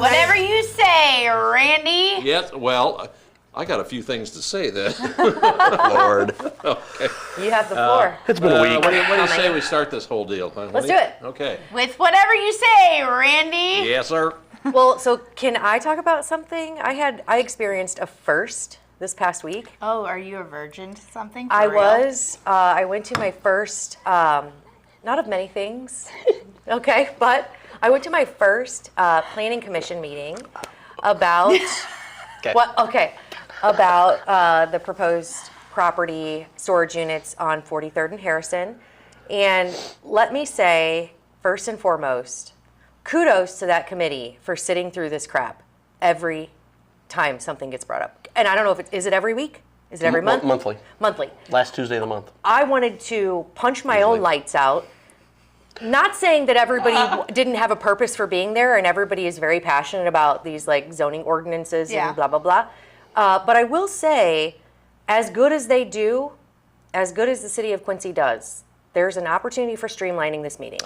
Whatever you say, Randy. Yes, well, I got a few things to say then. Lord. Okay. You have the floor. It's been a week. What do you say we start this whole deal? Huh? Let's do it. Okay. With whatever you say, Randy. Yes, sir. Well, so can I talk about something? I experienced a first this past week. Oh, are you a virgin to something? For I real? was. I went to my first, not of many things, okay, but I went to my first planning commission meeting about about the proposed property storage units on 43rd and Harrison. And let me say, first and foremost, kudos to that committee for sitting through this crap every time something gets brought up. And I don't know if is it every week? Is it every month? Monthly. Monthly. Last Tuesday of the month. I wanted to punch my own lights out. Not saying that everybody didn't have a purpose for being there and everybody is very passionate about these like zoning ordinances and blah, blah, blah. But I will say, as good as they do, as good as the city of Quincy does, there's an opportunity for streamlining this meeting.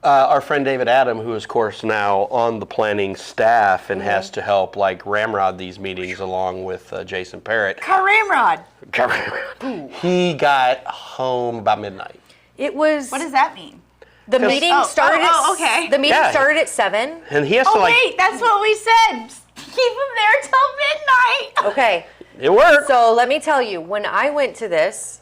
Our friend David Adam, who is, of course, now on the planning staff and has to help, like, ramrod these meetings along with Jason Parrott. Ramrod. He got home about midnight. It was... What does that mean? The meeting started okay. The meeting started at 7. And he has to, like... wait, that's what we said. Keep him there till midnight. Okay. It worked. So let me tell you, when I went to this,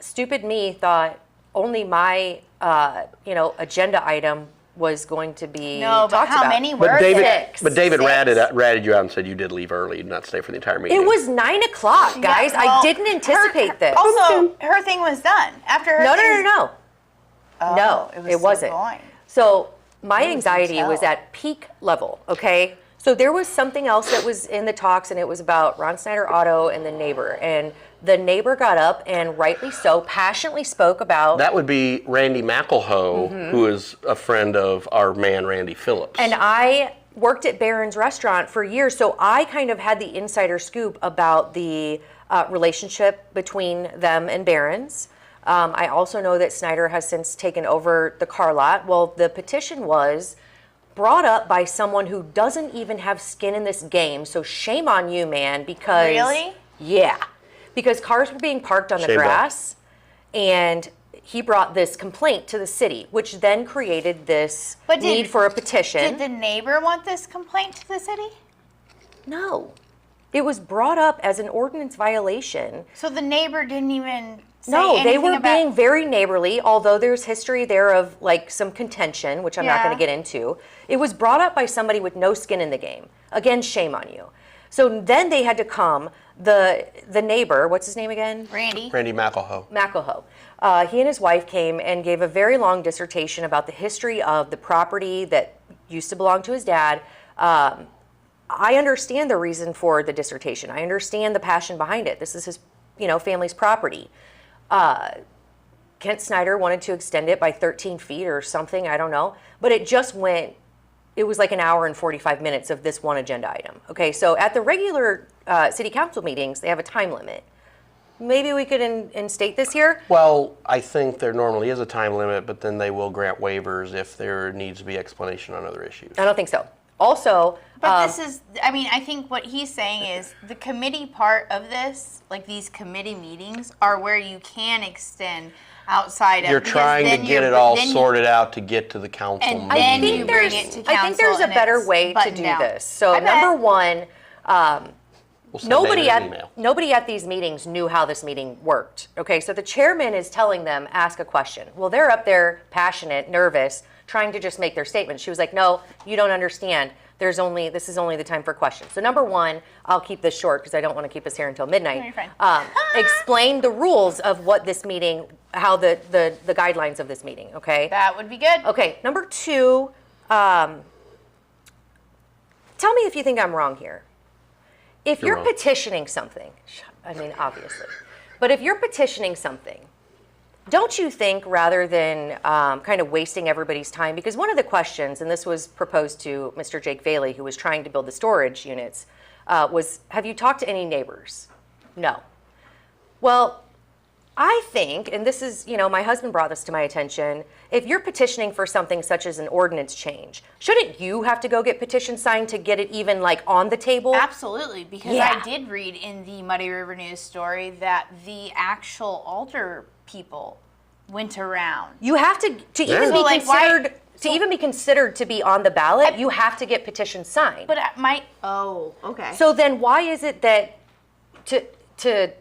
stupid me thought only my, agenda item was going to be but talked how about. many were But David Six. ratted you out and said you did leave early and not stay for the entire meeting. It was 9 o'clock, guys. Yeah, well, I didn't anticipate this. Also, her thing was done. After her No. Oh, No, it it wasn't. Going. So my anxiety was at peak level, okay? So there was something else that was in the talks, and it was about Ron Snyder Auto and the neighbor. And the neighbor got up and rightly so, passionately spoke about... That would be Randy McElhoe, who is a friend of our man, Randy Phillips. And I worked at Barron's Restaurant for years, so I kind of had the insider scoop about the relationship between them and Barron's. I also know that Snyder has since taken over the car lot. Well, the petition was brought up by someone who doesn't even have skin in this game, so shame on you, man, because... Really? Yeah. Because cars were being parked on the grass, and he brought this complaint to the city, which then created this need for a petition. Did the neighbor want this complaint to the city? No. It was brought up as an ordinance violation. So the neighbor didn't even say No, they anything were about... being very neighborly, although there's history there of like some contention, which I'm not going to get into. It was brought up by somebody with no skin in the game. Again, shame on you. So then they had to come, the neighbor, what's his name again? Randy McElhoe. He and his wife came and gave a very long dissertation about the history of the property that used to belong to his dad. I understand the reason for the dissertation. I understand the passion behind it. This is his, family's property. Kent Snyder wanted to extend it by 13 feet or something, I don't know. But it was like an hour and 45 minutes of this one agenda item. Okay, so at the regular city council meetings, they have a time limit. Maybe we could instate this here? Well, I think there normally is a time limit, but then they will grant waivers if there needs to be explanation on other issues. I don't think so. Also... But this is, I think what he's saying is the committee part of this, like these committee meetings, are where you can extend outside of... You're trying to get it all sorted out to get to the council meeting. And then you bring it to council. I think there's a better way to do this. So number one, nobody at these meetings knew how this meeting worked. Okay, so the chairman is telling them, ask a question. Well, they're up there passionate, nervous, trying to just make their statement. She was like, no, you don't understand. This is only the time for questions. So number one, I'll keep this short because I don't want to keep us here until midnight. No, you're fine. Explain the rules of what this meeting, how the guidelines of this meeting, okay? That would be good. Okay, number two, tell me if you think I'm wrong here. If you're petitioning something, obviously, but if you're petitioning something, don't you think rather than kind of wasting everybody's time, because one of the questions, and this was proposed to Mr. Jake Valey, who was trying to build the storage units, was, have you talked to any neighbors? No. Well, I think, and this is, my husband brought this to my attention, if you're petitioning for something such as an ordinance change, shouldn't you have to go get petitions signed to get it even like on the table? Absolutely, because Yeah. I did read in the Muddy River News story that the actual altar people went around. You have to even So, be like, why- considered to even be considered to be on the ballot, you have to get petitions signed. But okay. So then why is it that to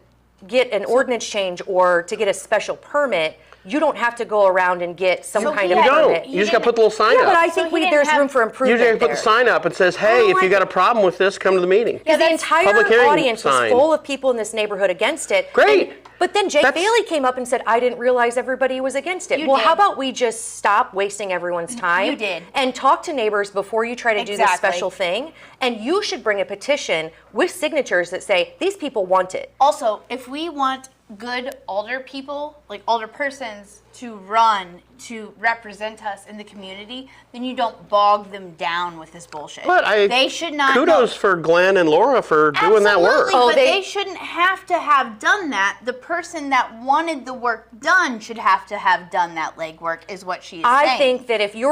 get an ordinance change or to get a special permit, you don't have to go around and get some So kind he of had- You permit? don't. You just got to put the little sign Yeah, but up. I think he didn't there's have- room for You improvement just put there. the sign up and says, hey, Oh, if you I- got a problem with this, come to the meeting. Yeah, the entire Public hearing audience was sign. full of people in this neighborhood against it. Great. But then Jake That's- Bailey came up and said, I didn't realize everybody was against it. You Well, did. how about we just stop wasting everyone's time? You did. And talk to neighbors before you try to do this Exactly. special thing. And you should bring a petition with signatures that say, these people want it. Also, if we want good alder people, like alder persons, to run to represent us in the community, then you don't bog them down with this bullshit. But they should not. Kudos for Glenn and Laura for doing that work. Absolutely, Oh, but they- they shouldn't have to have done that. The person that wanted the work done should have to have done that legwork, is what she is saying. I think that if you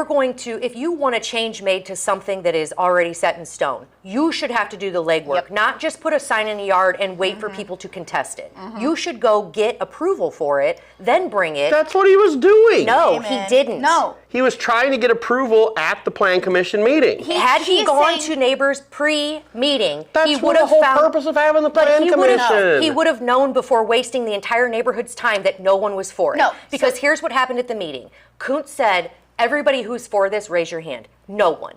want a change made to something that is already set in stone, you should have to do the legwork, Yep. not just put a sign in the yard and wait for people to contest it. You should go get approval for it, then bring it. That's what he was doing. No, Amen. he didn't. No. He was trying to get approval at the Plan Commission meeting. Had he He's gone saying- to neighbors pre-meeting, That's he what would the have whole found, purpose of having the but Plan he would have Commission. he would have known before wasting the entire neighborhood's time that no one was for it. No, Because so- here's what happened at the meeting. Kuntz said, everybody who's for this, raise your hand. No one.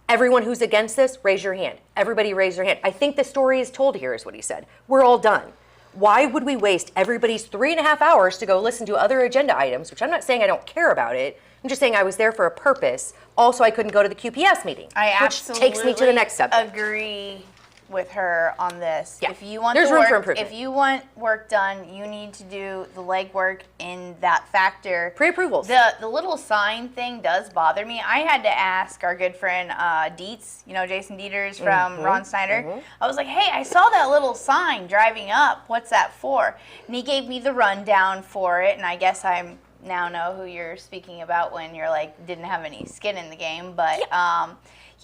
Everyone who's against this, raise your hand. Everybody raise their hand. I think the story is told here, is what he said. We're all done. Why would we waste everybody's 3.5 hours to go listen to other agenda items, which I'm not saying I don't care about it. I'm just saying I was there for a purpose. Also, I couldn't go to the QPS meeting, I which absolutely takes me to the next subject. agree with her on this. Yeah. If you want There's the room for work, improvement. if you want work done, you need to do the legwork in that factor. Pre-approvals. The little sign thing does bother me. I had to ask our good friend Dietz, Jason Dieters from Mm-hmm. Ron Snyder. I was like, hey, I saw that little sign driving up. What's that for? And he gave me the rundown for it, and I guess I'm now know who you're speaking about when you're like didn't have any skin in the game, but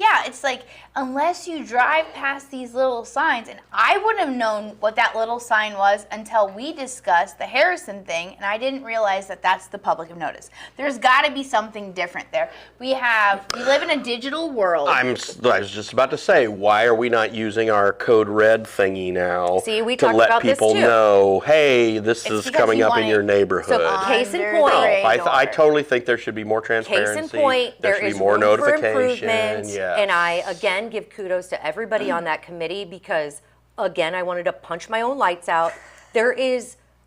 yeah, it's like unless you drive past these little signs, and I wouldn't have known what that little sign was until we discussed the Harrison thing, and I didn't realize that that's the public of notice. There's got to be something different there. We live in a digital world. I was just about to say, why are we not using our code red thingy now See, we to talked let about this people too. know, hey, this It's is because coming you up want in it your neighborhood? So, case in Under point- the I radar. totally think there should be more transparency. Case in point, there there should is be more room for notification. improvement, Yes. and I again give kudos to everybody on that committee because again I wanted to punch my own lights out.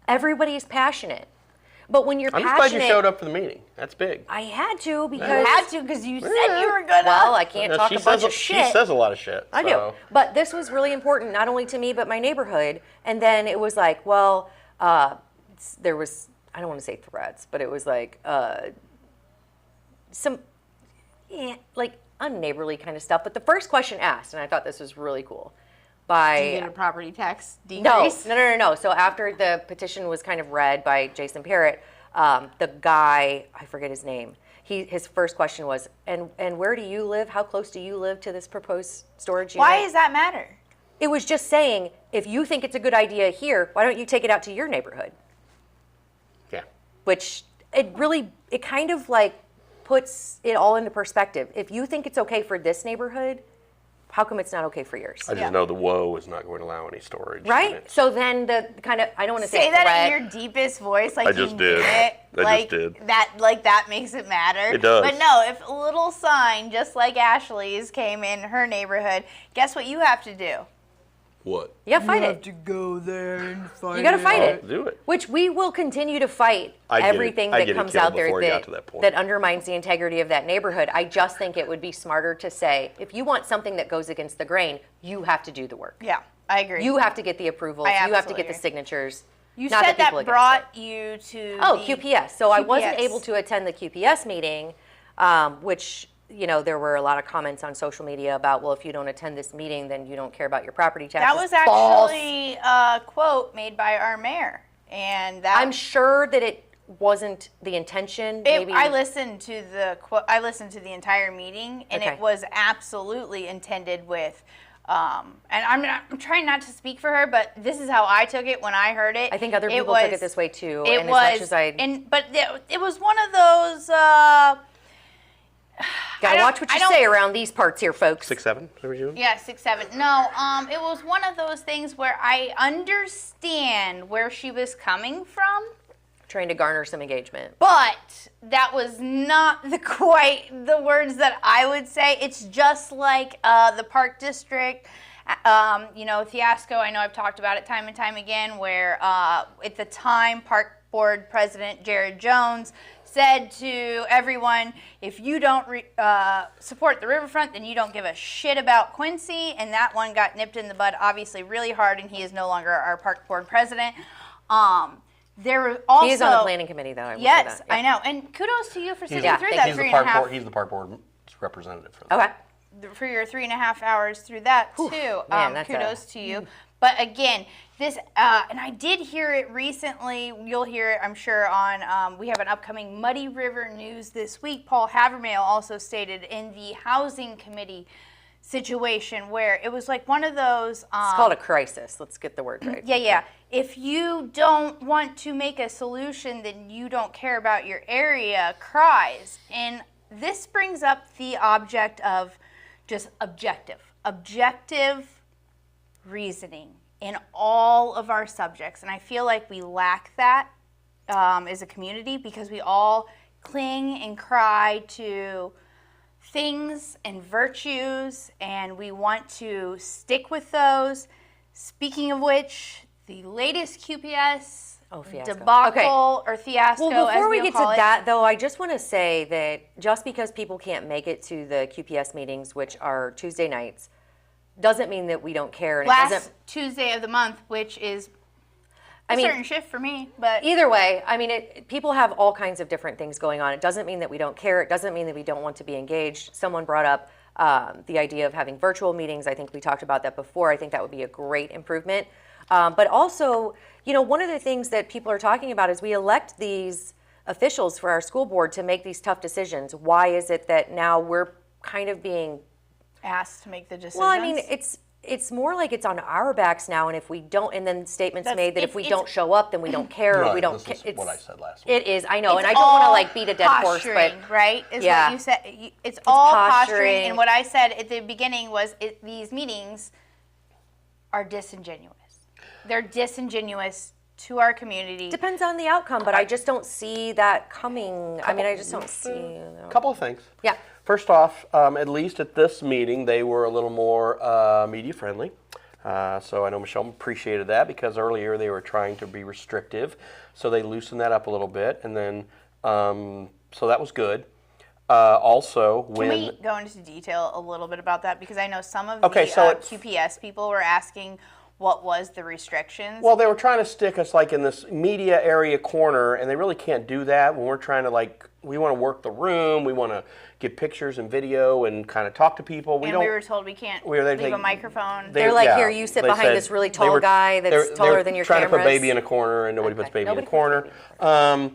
Everybody's passionate, but when you're I'm just passionate, glad you showed up for the meeting. That's big. I had to because You had to because you said you were gonna. well I can't No, talk she a bunch says, of shit. She says a lot of shit. I do. so. But this was really important, not only to me, but my neighborhood. And then it was like, well, there was, I don't want to say threats, but it was like some, like unneighborly kind of stuff. But the first question asked, and I thought this was really cool, by... Do you get a property tax decrease? No. So after the petition was kind of read by Jason Parrott, the guy, I forget his name, his first question was, and where do you live? How close do you live to this proposed storage unit? Why does that matter? It was just saying, if you think it's a good idea here, why don't you take it out to your neighborhood? Yeah. Which it kind of like puts it all into perspective. If you think it's okay for this neighborhood, how come it's not okay for yours? I just know the WOA is not going to allow any storage. Right? units. So then the kind of, I don't want to Say say that threat. in your deepest voice, like I just you did. mean it. I just like did. that makes it matter. It does. But no, if a little sign, just like Ashley's, came in her neighborhood, guess what you have to do? What? You gotta fight it. to go there and fight You gotta fight it. Do it. Which we will continue to fight I'd get it- everything I'd that get it comes killed out there before it got to that point. that undermines the integrity of that neighborhood. I just think it would be smarter to say, if you want something that goes against the grain, you have to do the work. Yeah, I agree. You have to get the approvals. I You have to absolutely get the agree. signatures. You not said the people that against brought it. you to Oh, the QPS. So I wasn't QPS. able to attend the QPS meeting, which, there were a lot of comments on social media about, well, if you don't attend this meeting, then you don't care about your property taxes. That was False. actually a quote made by our mayor and that I'm sure that it wasn't the intention. Maybe I listened to the entire meeting, and Okay. it was absolutely intended with. And I'm trying not to speak for her, but this is how I took it when I heard it. I think other people took it this way too. It and was, as much as I but it was one of those. gotta watch what you say around these parts here, folks. 6, 7. Is that what you doing? Yeah, 6, 7. No, it was one of those things where I understand where she was coming from. Trying to garner some engagement. But that was not quite the words that I would say. It's just like the Park District, fiasco. I know I've talked about it time and time again, where at the time Park Board President Jared Jones said to everyone, if you don't support the riverfront, then you don't give a shit about Quincy. And that one got nipped in the bud, obviously, really hard, and he is no longer our Park Board President. There were also, He is on the planning committee, though. I will say yes, that. Yeah. I know, and kudos to you for sitting Yeah, through thank that He's the 3.5 park board. He's the park board representative for that. Okay. for your 3.5 hours through that too. man, that's Kudos to you. But again, this and I did hear it recently. You'll hear it, I'm sure, on. We have an upcoming Muddy River news this week. Paul Havermail also stated in the housing committee situation where it was like one of those. It's called a crisis. Let's get the word right. Yeah. If you don't want to make a solution, then you don't care about your area cries. And this brings up the object of just objective reasoning in all of our subjects. And I feel like we lack that as a community because we all cling and cry to things and virtues, and we want to stick with those. Speaking of which, the latest QPS fiasco. debacle or fiasco, Well, as before we we'll get to call it. that, though, I just want to say that just because people can't make it to the QPS meetings, which are Tuesday nights, doesn't mean that we don't care. And it Last doesn't, Tuesday of the month, which is a certain shift for me, but either way, I mean, people have all kinds of different things going on. It doesn't mean that we don't care. It doesn't mean that we don't want to be engaged. Someone brought up the idea of having virtual meetings. I think we talked about that before. I think that would be a great improvement. But also, one of the things that people are talking about is we elect these officials for our school board to make these tough decisions. Why is it that now we're kind of being asked to make the decisions? Well, I mean, it's more like it's on our backs now, and if we don't, and then statements made that if we don't show up, then we don't care. Right, we don't. this is what I said last week. It is, I know, It's and I don't want to all like beat a dead horse, but posturing, right? Is Yeah. what you said. It's all posturing. posturing. And what I said at the beginning was these meetings are disingenuous. They're disingenuous to our community. depends on the outcome. But I just don't see that coming. I mean, I just don't see. A couple of things. Yeah. First off, at least at this meeting, they were a little more media friendly. So I know Michelle appreciated that because earlier they were trying to be restrictive. So they loosened that up a little bit. And then, so that was good. Also, Can when. we go into detail a little bit about that? Because I know some of Okay, the so it's- QPS people were asking what was the restrictions. Well, they were trying to stick us like in this media area corner, and they really can't do that when we're trying to we want to work the room, we want to get pictures and video and kind of talk to people. we were told we can't leave a microphone. They're like, here, you sit they behind said this really they tall were- guy that's they taller were than your trying cameras. to put baby in a corner, and nobody puts baby Nobody in a corner. But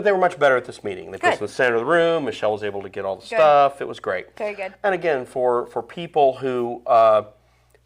they were much better at this meeting. They put us in Good. the center of the room. Michelle was able to get all the stuff. It was great. Very good. And again, for people who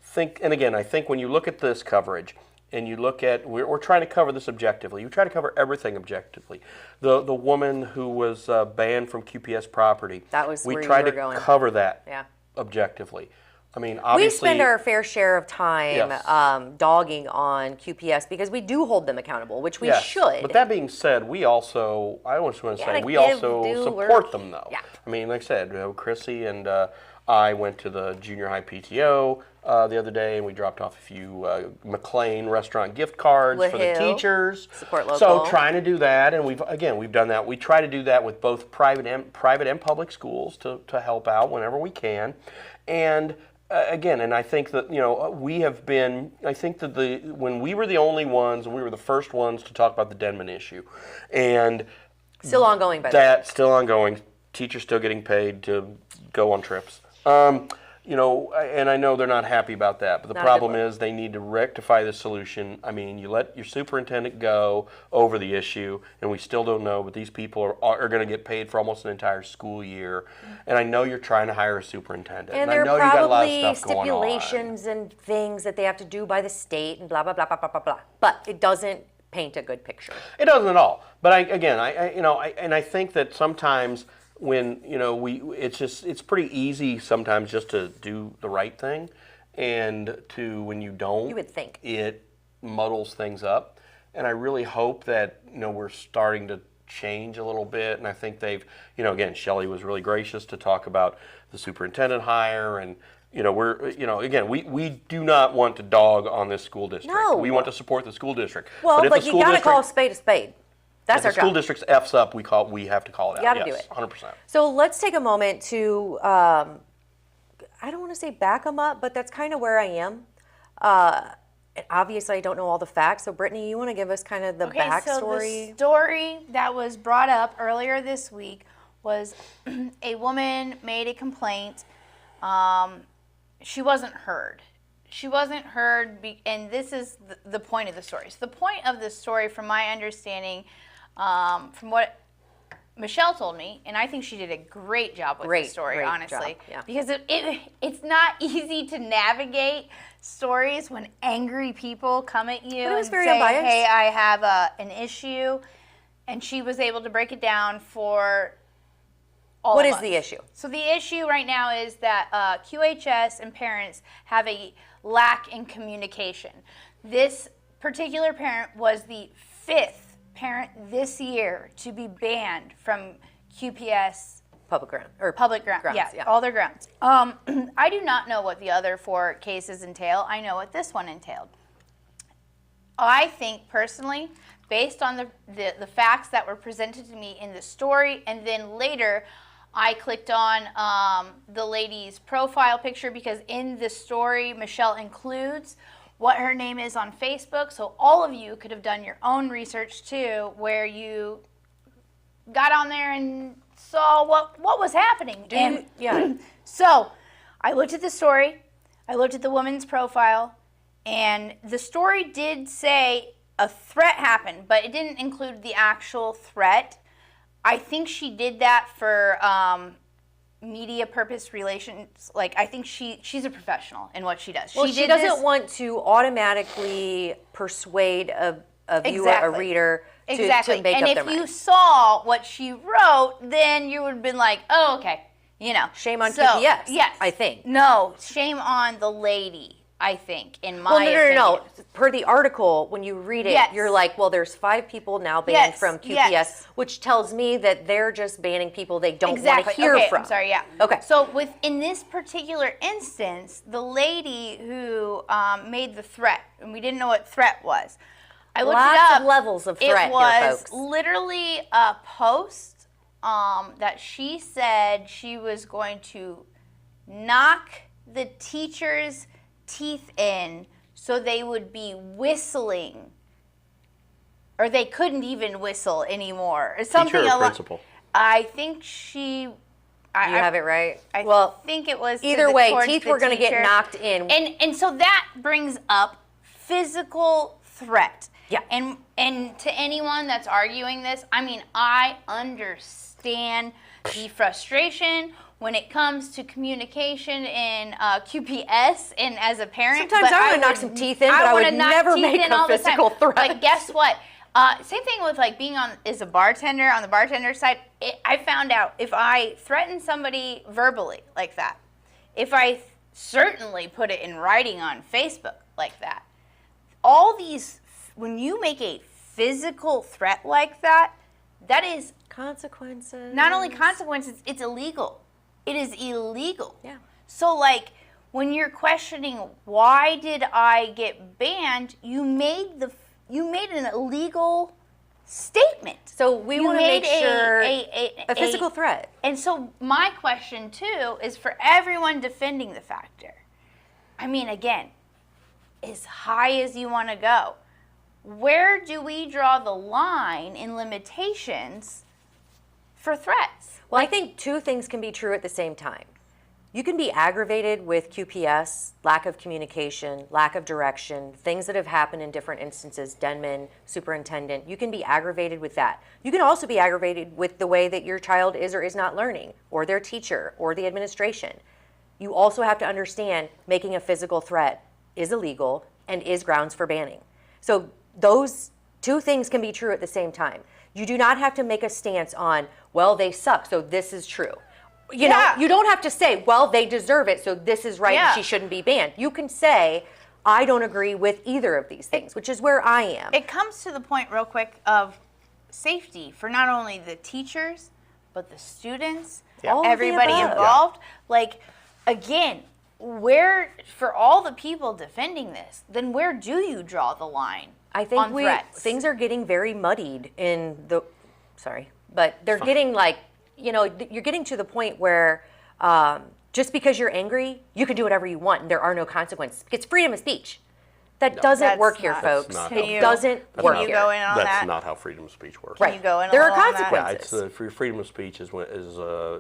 think, and again, I think when you look at this coverage, and you look at, we're trying to cover this objectively. You try to cover everything objectively. The woman who was banned from QPS property. That was we where you tried were to going. cover that Yeah. objectively. I mean, We obviously. spend our fair share of time Yes. dogging on QPS because we do hold them accountable, which we Yes. should. But that being said, we also, I just want to say, Gotta we give also due support work. them though. Yeah. I mean, like I said, Chrissy and I went to the junior high PTO the other day, and we dropped off a few McLean restaurant gift cards for the Woohoo. teachers. Support local. So trying to do that, and we've done that. We try to do that with both private and public schools to help out whenever we can, and. Again, and I think that we have been. I think that when we were the only ones, and we were the first ones to talk about the Denman issue, and Still ongoing, by the way. that's still ongoing. Teachers still getting paid to go on trips. and I know they're not happy about that, but the Not a problem good look. is they need to rectify the solution. I mean, you let your superintendent go over the issue, and we still don't know, but these people are going to get paid for almost an entire school year. And I know you're trying to hire a superintendent. And I there know are you got a lot of probably stuff going on. stipulations and things that they have to do by the state and blah, blah, blah, blah, blah, blah, blah. But it doesn't paint a good picture. It doesn't at all. But I think that sometimes when it's pretty easy sometimes just to do the right thing, and when you don't, You would think. it muddles things up. And I really hope that we're starting to change a little bit. And I think they've again, Shelley was really gracious to talk about the superintendent hire, and we do not want to dog on this school district. No. We want to support the school district. Well, if but the you school got to district- call a spade a spade. That's if our the school job. district's F's up, we have to call it out. gotta do Yes, it. 100%. So let's take a moment to, I don't want to say back them up, but that's kind of where I am. Obviously, I don't know all the facts. So, Brittany, you want to give us kind of the backstory? So the story that was brought up earlier this week was a woman made a complaint. She wasn't heard. She wasn't heard, and this is the point of the story. So the point of the story, from my understanding, from what Michelle told me, and I think she did a great job with the story, great honestly, job, yeah. because it's not easy to navigate stories when angry people come at you But it was and very say, unbiased. hey, I have an issue, and she was able to break it down for all What of is us. the issue? So the issue right now is that QHS and parents have a lack in communication. This particular parent was the 5th parent this year to be banned from QPS Public ground or public grounds. Yeah, all their grounds. I do not know what the other 4 cases entail. I know what this one entailed. I think personally, based on the facts that were presented to me in the story, and then later I clicked on the lady's profile picture, because in the story Michelle includes what her name is on Facebook, so all of you could have done your own research too, where you got on there and saw what was happening. So I looked at the story, I looked at the woman's profile, and the story did say a threat happened, but it didn't include the actual threat. I think she did that for media purpose relations. Like, I think she's a professional in what she does. Well, she doesn't want to automatically persuade a viewer, a reader, to make and up their if you mind. saw what she wrote, then you would have been like, oh, okay, Shame on So, QPS, yes. I think. No, shame on the lady, I think, in my opinion. No. Per the article, when you read it, Yes. you're like, well, there's 5 people now banned Yes, from QPS, yes. which tells me that they're just banning people they don't want Exactly. to hear Okay, from. I'm sorry, yeah. Okay. So in this particular instance, the lady who made the threat, and we didn't know what threat was, I looked Lots it up. of levels of threat It was here, folks. literally a post that she said she was going to knock the teachers' teeth in so they would be whistling, or they couldn't even whistle anymore. Or something Teacher or principal? I think she. You have it right. I think it was Either way, towards teeth the were going to get teacher. knocked in. And so that brings up physical threat. Yeah. And to anyone that's arguing this, I mean, I understand the frustration when it comes to communication in QPS and as a parent. Sometimes but I wanna knock some teeth in, but I wanna would knock never teeth make in a all the time. physical threat. But guess what? Same thing with like being on the bartender side. I found out if I threaten somebody verbally like that, if I certainly put it in writing on Facebook like that, all these, when you make a physical threat like that, that is Consequences. not only consequences, it's illegal. It is illegal. Yeah. So like when you're questioning why did I get banned, you made an illegal statement. So we You want to make made sure a physical threat. And so my question too is for everyone defending the factor. I mean, again, as high as you want to go, where do we draw the line in limitations for threats? Well, I think 2 things can be true at the same time. You can be aggravated with QPS, lack of communication, lack of direction, things that have happened in different instances, Denman, superintendent. You can be aggravated with that. You can also be aggravated with the way that your child is or is not learning, or their teacher, or the administration. You also have to understand making a physical threat is illegal and is grounds for banning. So those two things can be true at the same time. You do not have to make a stance on, well, they suck, so this is true. You know, you don't have to say, well, they deserve it, so this is right and she shouldn't be banned. You can say, I don't agree with either of these things, which is where I am. It comes to the point real quick of safety for not only the teachers, but the students, everybody involved. Like, again, where, for all the people defending this, then where do you draw the line I think on threats? Things are getting very muddied in the, but they're getting like, you know, you're getting to the point where just because you're angry, you can do whatever you want and there are no consequences. It's freedom of speech. That doesn't work here, folks. It doesn't work here. Go in on that? That's not how freedom of speech works. Can you go in There a are little on that? consequences. Yeah, it's freedom of speech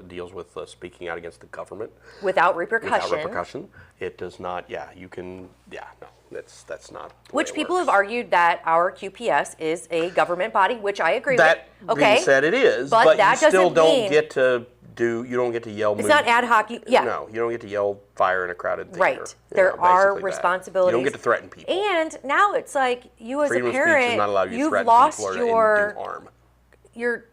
deals with speaking out against the government Without repercussion. without repercussion. It does not. Yeah, you can. Yeah, no, that's not. The way Which it people works. have argued that our QPS is a government body, which I agree That with. Okay. being said, it is, But but that you still doesn't don't mean- get to do. You don't get to yell. It's not ad hoc. No, you don't get to yell fire in a crowded theater. Right. You There know, are basically that. responsibilities. You don't get to threaten people. And now it's like you as Freedom a of speech parent, does not allow you to you've threaten lost people or to your do harm. your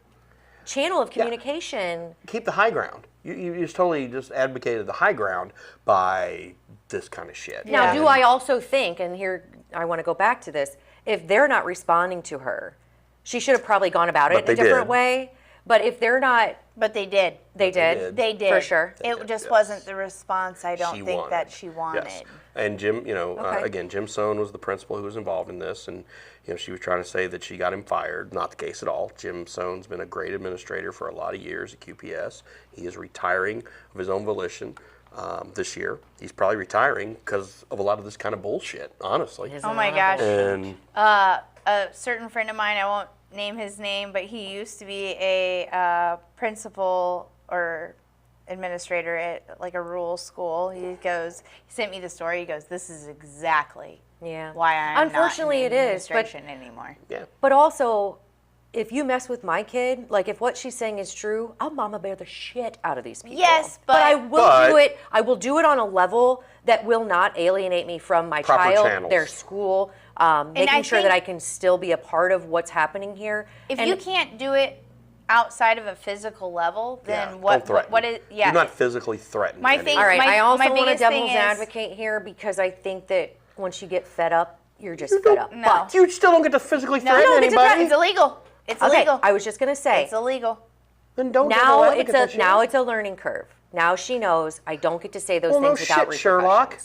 channel of communication. Keep the high ground. You just totally just advocated the high ground by this kind of shit. Now, do I also think, and here I want to go back to this, if they're not responding to her, she should have probably gone about it in a different way. But if they're not, But they did. they did. They did. For sure. It did, just yes. wasn't the response I don't She think wanted. that she wanted. Yes. And Jim, Okay. again, Jim Sohn was the principal who was involved in this, and she was trying to say that she got him fired. Not the case at all. Jim Sohn's been a great administrator for a lot of years at QPS. He is retiring of his own volition this year. He's probably retiring because of a lot of this kind of bullshit, honestly. Oh my gosh. And A certain friend of mine, I won't name his name, but he used to be a principal or administrator at like a rural school. He sent me the story. He goes, "This is exactly why I'm Unfortunately, not in it is, but administration anymore." yeah. But also, if you mess with my kid, like if what she's saying is true, I'll mama bear the shit out of these people. Yes, I but- will do it. I will do it on a level that will not alienate me from my Proper child, channels. their school, making I sure that think- I can still be a part of what's happening here. If And you can't do it outside of a physical level, then Don't what threaten. is yeah. You're not physically threatened. My anymore. thing- all right, my- I also my want to biggest thing devil's is- advocate here because I think that once you get fed up, you're just fed up. No. You still don't get to physically No, threaten no, anybody. it's illegal. It's Okay, illegal. I was just gonna say. It's illegal. Then don't Now devil it's advocate that now shit. it's a learning curve. Now she knows I don't get to say those Well, no things without shit, repercussions. Sherlock.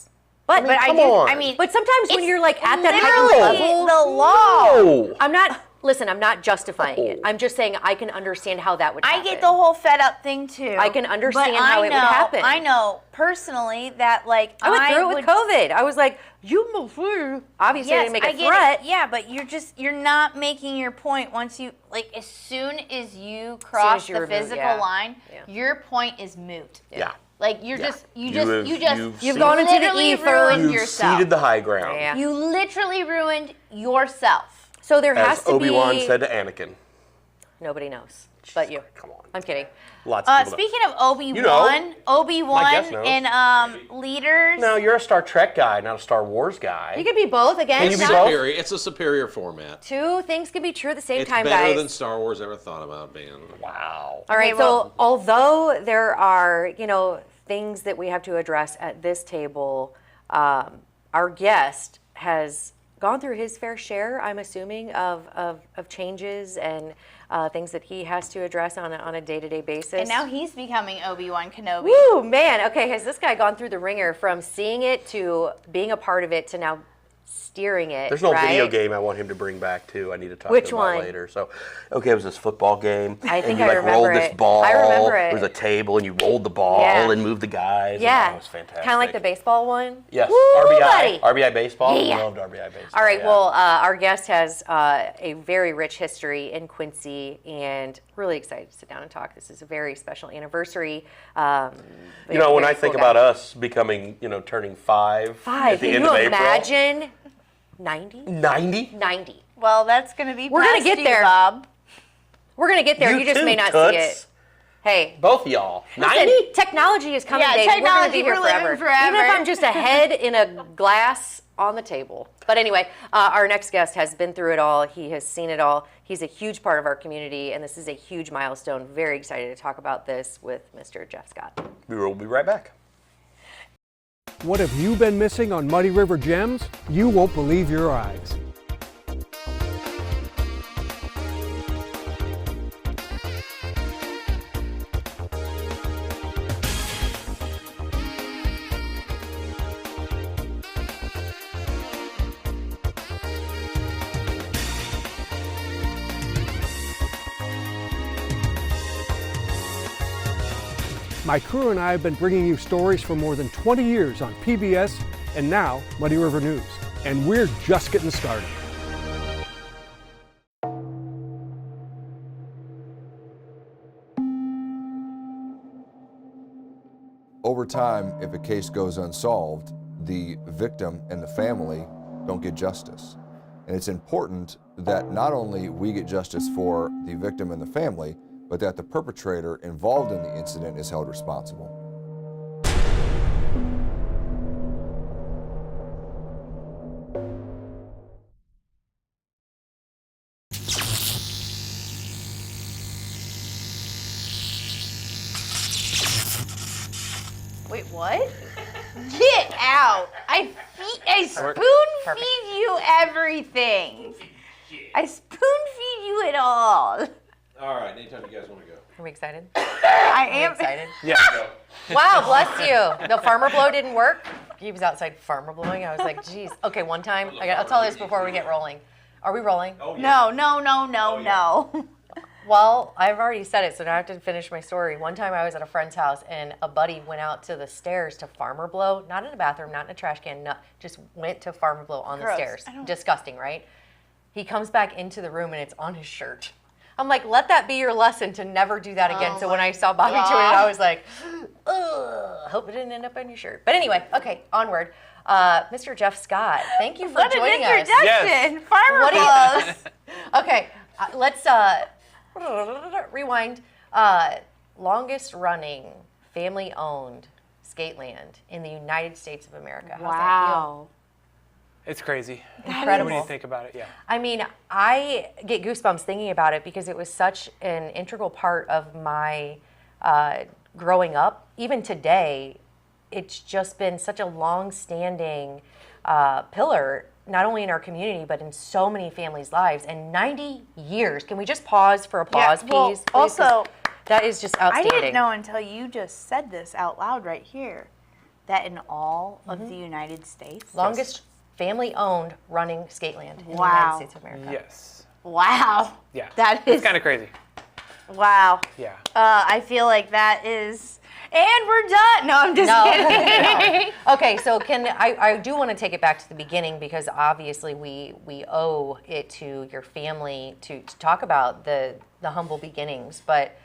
But But I come do. on. I mean, But sometimes when it's you're like at that literally heightened level, the law. Oh. I'm not. Listen, I'm not justifying it. I'm just saying I can understand how that would happen. I get the whole fed up thing too. I can understand but how I it would know- happen. I know personally that like I went through it would, with COVID. I was like, you move through. Obviously, I Yes, didn't make I a get threat. it. Yeah, but you're not making your point once you like as soon as you cross you're the moved, physical yeah. line, Yeah. your point is moot. Yeah. Like you're Yeah. just you You've just gone into the literally ether. ruined You've yourself. ceded the high ground. Yeah. You literally ruined yourself. So there has As to Obi-Wan be. said to Anakin. Nobody knows, but you. Come on. I'm kidding. Lots of people Speaking of Obi-Wan, know. Obi-Wan guest knows. and leaders. No, you're a Star Trek guy, not a Star Wars guy. You could be both again. Can you be not- both? Superior. It's a superior format. Two things can be true at the same It's time, better guys. than Star Wars ever thought about being. Wow. All right, Okay, well- so although there are, things that we have to address at this table, our guest has gone through his fair share, I'm assuming, of changes and things that he has to address on a day-to-day basis. And now he's becoming Obi-Wan Kenobi. Woo, man. Okay, has this guy gone through the ringer from seeing it to being a part of it to now steering it. There's no right? video game I want him to bring back too. I need to talk Which to him about one? later. So, okay, it was this football game. I think and you I remember rolled this it. ball. I remember it. There was a table, and you rolled the ball Yeah. and moved the guys. Yeah. And that was fantastic. Kind of like the baseball one. Yes, Woo, RBI. buddy. RBI baseball. Yeah. Loved RBI baseball. All right. yeah. Well, our guest has a very rich history in Quincy, and really excited to sit down and talk. This is a very special anniversary. You know, when I think about us becoming, turning five at the Can end you of April. imagine 90? 90? 90. Well, that's going to be We're gonna past get you, there. Bob. We're gonna get there. You just too, may not toots. see it. Hey. Both of y'all. Listen, 90? technology is coming, Yeah, Dave. We're going to technology, be here we're living forever. forever. Even if I'm just a head in a glass on the table. But anyway, our next guest has been through it all. He has seen it all. He's a huge part of our community, and this is a huge milestone. Very excited to talk about this with Mr. Jeff Scott. We will be right back. What have you been missing on Muddy River Gems? You won't believe your eyes. My crew and I have been bringing you stories for more than 20 years on PBS and now Muddy River News. And we're just getting started. Over time, if a case goes unsolved, the victim and the family don't get justice. And it's important that not only we get justice for the victim and the family, but that the perpetrator involved in the incident is held responsible. Wait, what? Get out! I spoon feed you everything. I spoon feed you it all. All right, anytime you guys want to go. Are we excited? I am Excited? Yeah. Wow, bless you. The farmer blow didn't work. He was outside farmer blowing. I was like, geez. Okay, one time. I'll tell this before we get rolling. Are we rolling? Oh, yeah. No. Well, I've already said it, so now I have to finish my story. One time I was at a friend's house, and a buddy went out to the stairs to farmer blow, not in a bathroom, not in a trash can, just went to farmer blow on Gross. the stairs. I don't- Disgusting, right? He comes back into the room, and it's on his shirt. I'm like, let that be your lesson to never do that again. Oh So when my I saw Bobby God. doing it, I was like, ugh, hope it didn't end up on your shirt. But anyway, okay, onward. Mr. Jeff Scott, thank you for What an joining us. introduction. Yes. Farmer What do you- blows. Okay, let's rewind. Longest running, family owned skateland in the United States of America. How's that feel? It's crazy. Incredible. When you think about it, yeah. I mean, I get goosebumps thinking about it because it was such an integral part of my growing up. Even today, it's just been such a long-standing pillar, not only in our community, but in so many families' lives. And 90 years. Can we just pause for applause, well, please? 'Cause also, that is just I outstanding. didn't know until you just said this out loud right here that in all of the United States. Longest family-owned running skateland in the Wow. United States of America. Yes. Wow. Yeah. That is It's kind of crazy. wow. Yeah. I feel like that is, and we're done. No, I'm just kidding. Okay, so I do want to take it back to the beginning because obviously we owe it to your family to talk about the humble beginnings. But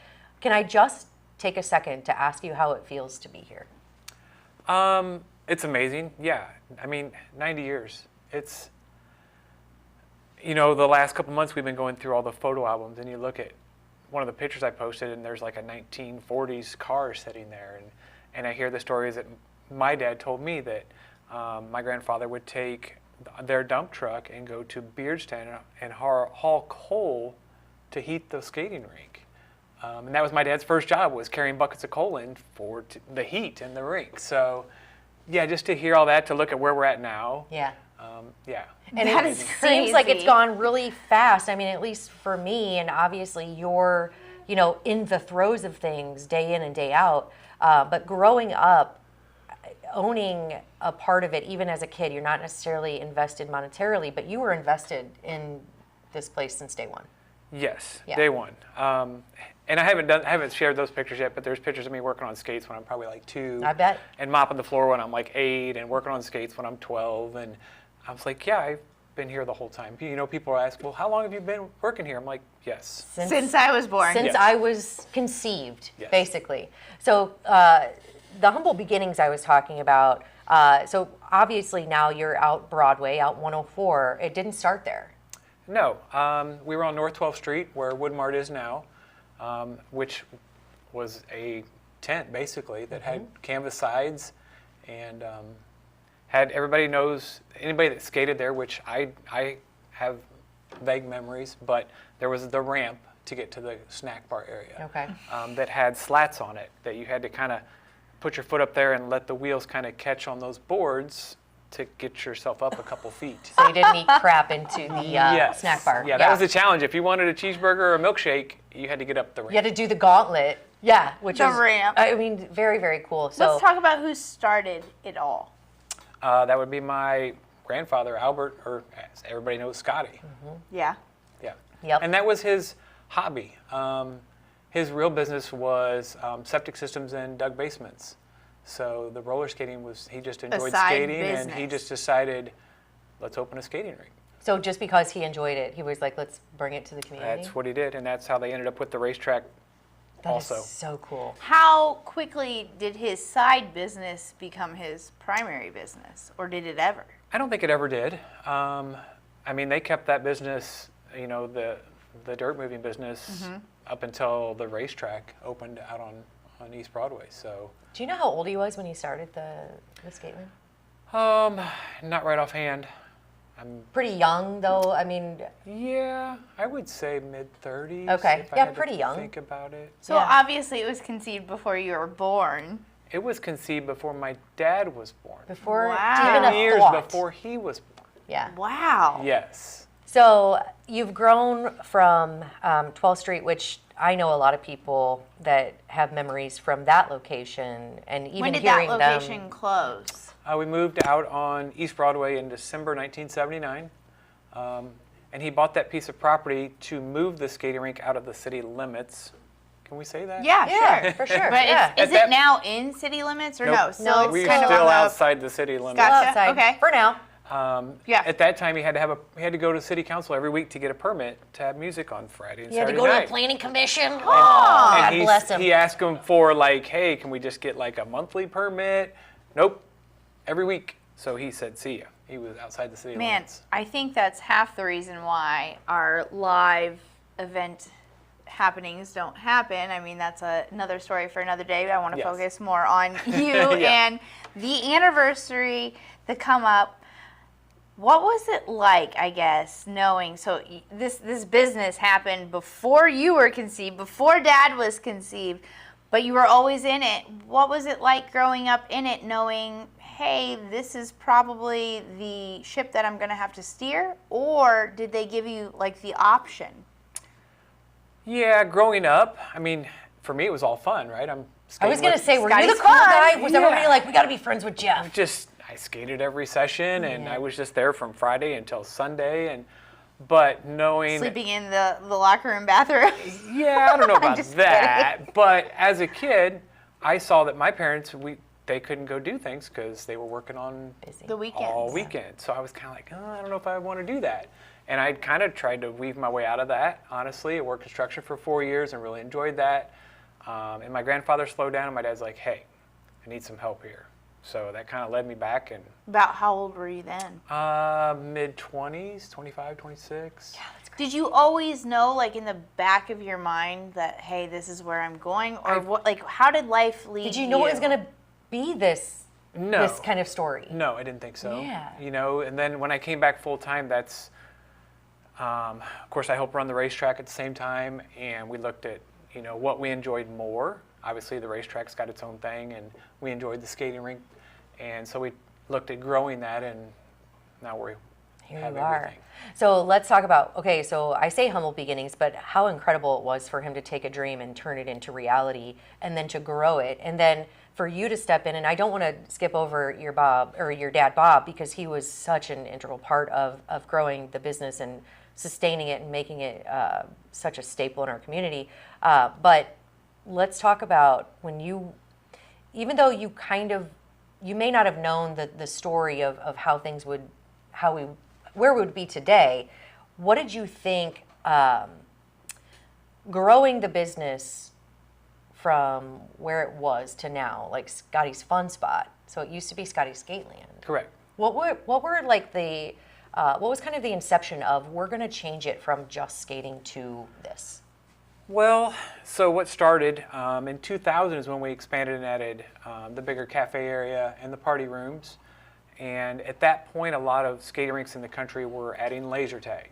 can I just take a second to ask you how it feels to be here? It's amazing. Yeah. I mean, 90 years. It's, the last couple months we've been going through all the photo albums, and you look at one of the pictures I posted, and there's like a 1940s car sitting there. And I hear the stories that my dad told me that my grandfather would take their dump truck and go to Beardstown and haul coal to heat the skating rink. And that was my dad's first job, was carrying buckets of coal in for the heat in the rink. So, yeah, just to hear all that, to look at where we're at now. Yeah. Yeah. And That it is seems like it's crazy. gone really fast. I mean, at least for me, and obviously you're, in the throes of things day in and day out. But growing up, owning a part of it, even as a kid, you're not necessarily invested monetarily, but you were invested in this place since day one. Yes, Yeah. day one. And I haven't shared those pictures yet, but there's pictures of me working on skates when I'm probably like 2. I bet. And mopping the floor when I'm like 8, and working on skates when I'm 12. And I was like, yeah, I've been here the whole time. You know, people ask, well, how long have you been working here? I'm like, yes. Since I was born. Since Yes. I was conceived, Yes. basically. So the humble beginnings I was talking about, so obviously now you're out Broadway, out 104. It didn't start there. No, we were on North 12th Street, where Woodmart is now, which was a tent, basically, that had canvas sides and had anybody that skated there, which I have vague memories, but there was the ramp to get to the snack bar area. Okay. That had slats on it that you had to kind of put your foot up there and let the wheels kind of catch on those boards to get yourself up a couple feet. So you didn't eat crap into the Yes. snack bar. Yeah, that was the challenge. If you wanted a cheeseburger or a milkshake, you had to get up the ramp. You had to do the gauntlet. Yeah, which The is ramp. I mean, very, very cool. So Let's talk about who started it all. That would be my grandfather, Albert, or as everybody knows, Scottie. Yeah. Yeah. Yep. And that was his hobby. His real business was septic systems and dug basements. So the roller skating he just enjoyed side skating, and he business. just decided, let's open a skating rink. So just because he enjoyed it, he was like, let's bring it to the community. That's what he did, and that's how they ended up with the racetrack That is also. so cool. How quickly did his side business become his primary business, or did it ever? I don't think it ever did. I mean, they kept that business, you know, the dirt moving business up until the racetrack opened out on East Broadway. So, Do you know how old he was when he started the skate rink? not right offhand. I'm Pretty young, though. I mean, Yeah, I would say mid-30s. Okay. If I Yeah, had to pretty young. Think about it. So Yeah. obviously it was conceived before you were born. It was conceived before my dad was born. before Wow. even 10 a years thought. before he was born. Yeah. Wow. Yes. So you've grown from 12th Street, which I know a lot of people that have memories from that location, and even When did that hearing location them. close? We moved out on East Broadway in December 1979. And he bought that piece of property to move the skating rink out of the city limits. Can we say that? Yeah, Yeah, sure. for sure. But yeah. is At that- it now in city limits or Nope. no? Still, No, it's We're kind of still on the outside the city limits. Gotcha. Outside Okay. for now. Yeah. At that time, he had to go to city council every week to get a permit to have music on Friday and You had to Saturday go to night. the planning commission. And God he's- bless him. He asked him for like, hey, can we just get like a monthly permit? Nope, every week. So he said, see ya. He was outside the city Man, limits. I think that's half the reason why our live event happenings don't happen. I mean, that's another story for another day. I want to Yes. focus more on you Yeah. and the anniversary, the come up. What was it like, I guess, knowing, so this business happened before you were conceived, before Dad was conceived, but you were always in it. What was it like growing up in it, knowing, hey, this is probably the ship that I'm going to have to steer? Or did they give you, like, the option? Yeah, growing up, I mean, for me, it was all fun, right? I was going to say, were you Scottie's the cool fun. guy? Was everybody Yeah. like, we got to be friends with Jeff? I skated every session, and I was just there from Friday until Sunday, but knowing Sleeping in the locker room bathroom? Yeah, I don't know about just that. But as a kid, I saw that my parents, they couldn't go do things because they were working on Busy. The weekends. all weekend. So I was kind of like, I don't know if I want to do that. And I kind of tried to weave my way out of that, honestly. I worked construction for 4 years and really enjoyed that. And my grandfather slowed down, and my dad's like, hey, I need some help here. So that kind of led me back, and About how old were you then? mid-20s, 25, 26. Did you always know, like, in the back of your mind that, hey, this is where I'm going? Or what? Like, how did life lead you? Did you know it was going to be this No. this kind of story? No, I didn't think so. Yeah. You know, and then when I came back full time, that's, of course, I helped run the racetrack at the same time, and we looked at, you know, what we enjoyed more. Obviously, the racetrack's got its own thing, and we enjoyed the skating rink, and so we looked at growing that, and now we're Here have you are. everything. So let's talk about, okay, so I say humble beginnings, but how incredible it was for him to take a dream and turn it into reality and then to grow it. And then for you to step in, and I don't want to skip over your dad, Bob, because he was such an integral part of growing the business and sustaining it and making it such a staple in our community. But let's talk about when you, even though you may not have known the story of how things would, where we would be today, what did you think growing the business from where it was to now, like Scottie's Fun Spot? So it used to be Scottie's Skateland. Correct. What were like what was kind of the inception of we're going to change it from just skating to this? Well, so what started in 2000 is when we expanded and added the bigger cafe area and the party rooms. And at that point, a lot of skating rinks in the country were adding laser tag.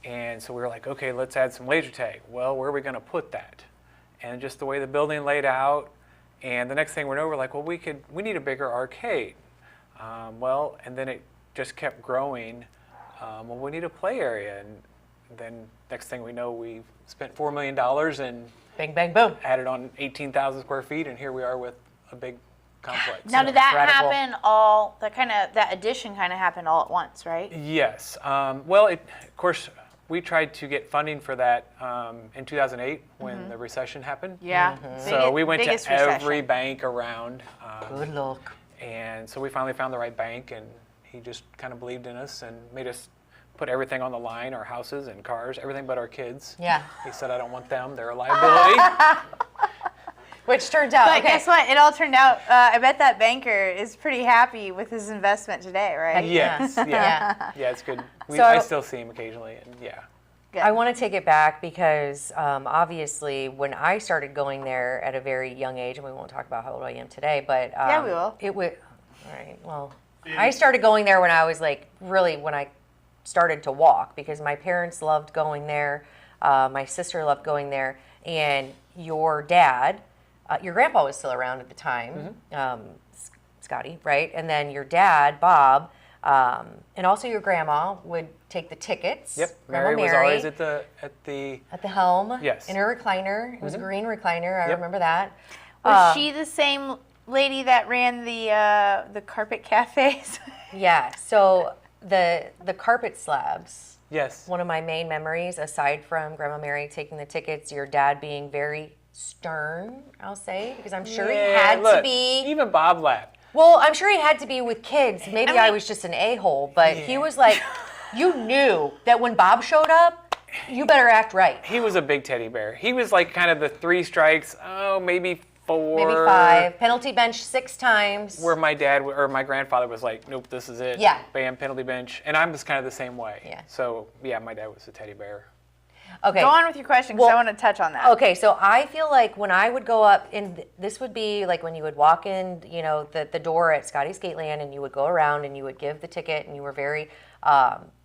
And so we were like, okay, let's add some laser tag. Well, where are we going to put that? And just the way the building laid out. And the next thing we know, we're like, well, we need a bigger arcade. And then it just kept growing. Well, we need a play area. And then next thing we know, we spent $4 million and Bang, bang, boom. added on 18,000 square feet. And here we are with a big complex. Now, did that Radical. happen that addition kind of happened all at once, right? Yes. Of course, we tried to get funding for that in 2008 when the recession happened. Yeah. So we went to Biggest every recession. bank around. Good luck. And so we finally found the right bank, and he just kind of believed in us and made us put everything on the line, our houses and cars, everything but our kids. Yeah. He said, I don't want them. They're a liability. Which turns out, But okay. guess what? It all turned out. I bet that banker is pretty happy with his investment today, right? Yes. Yeah. Yeah. Yeah, it's good. So- I still see him occasionally, and yeah. Good. I want to take it back because obviously when I started going there at a very young age, and we won't talk about how old I am today, but Yeah, we will. It would. All right. Well, I started going there when I was like when I started to walk because my parents loved going there, my sister loved going there, and your dad, your grandpa was still around at the time, Scottie, right? And then your dad, Bob. And also your grandma would take the tickets. Yep. Grandma Mary was always at the at the helm. Yes. In her recliner. It was a green recliner. I Yep. remember that. Was she the same lady that ran the carpet cafes? Yeah. So the carpet slabs. Yes. One of my main memories, aside from Grandma Mary taking the tickets, your dad being very stern, I'll say, because I'm sure he had to be. Even Bob laughed. Well, I'm sure he had to be with kids. Maybe I was just an a-hole, but he was like, you knew that when Bob showed up, you better act right. He was a big teddy bear. He was like kind of the 3 strikes, maybe 4. Maybe 5. Penalty bench 6 times. Where my dad or my grandfather was like, nope, this is it. Yeah. Bam, penalty bench. And I was kind of the same way. Yeah. So, yeah, my dad was a teddy bear. Okay. Go on with your question because I want to touch on that. Okay, so I feel like when I would go up, and this would be like when you would walk in, the door at Scottie's Skateland, and you would go around and you would give the ticket, and you were very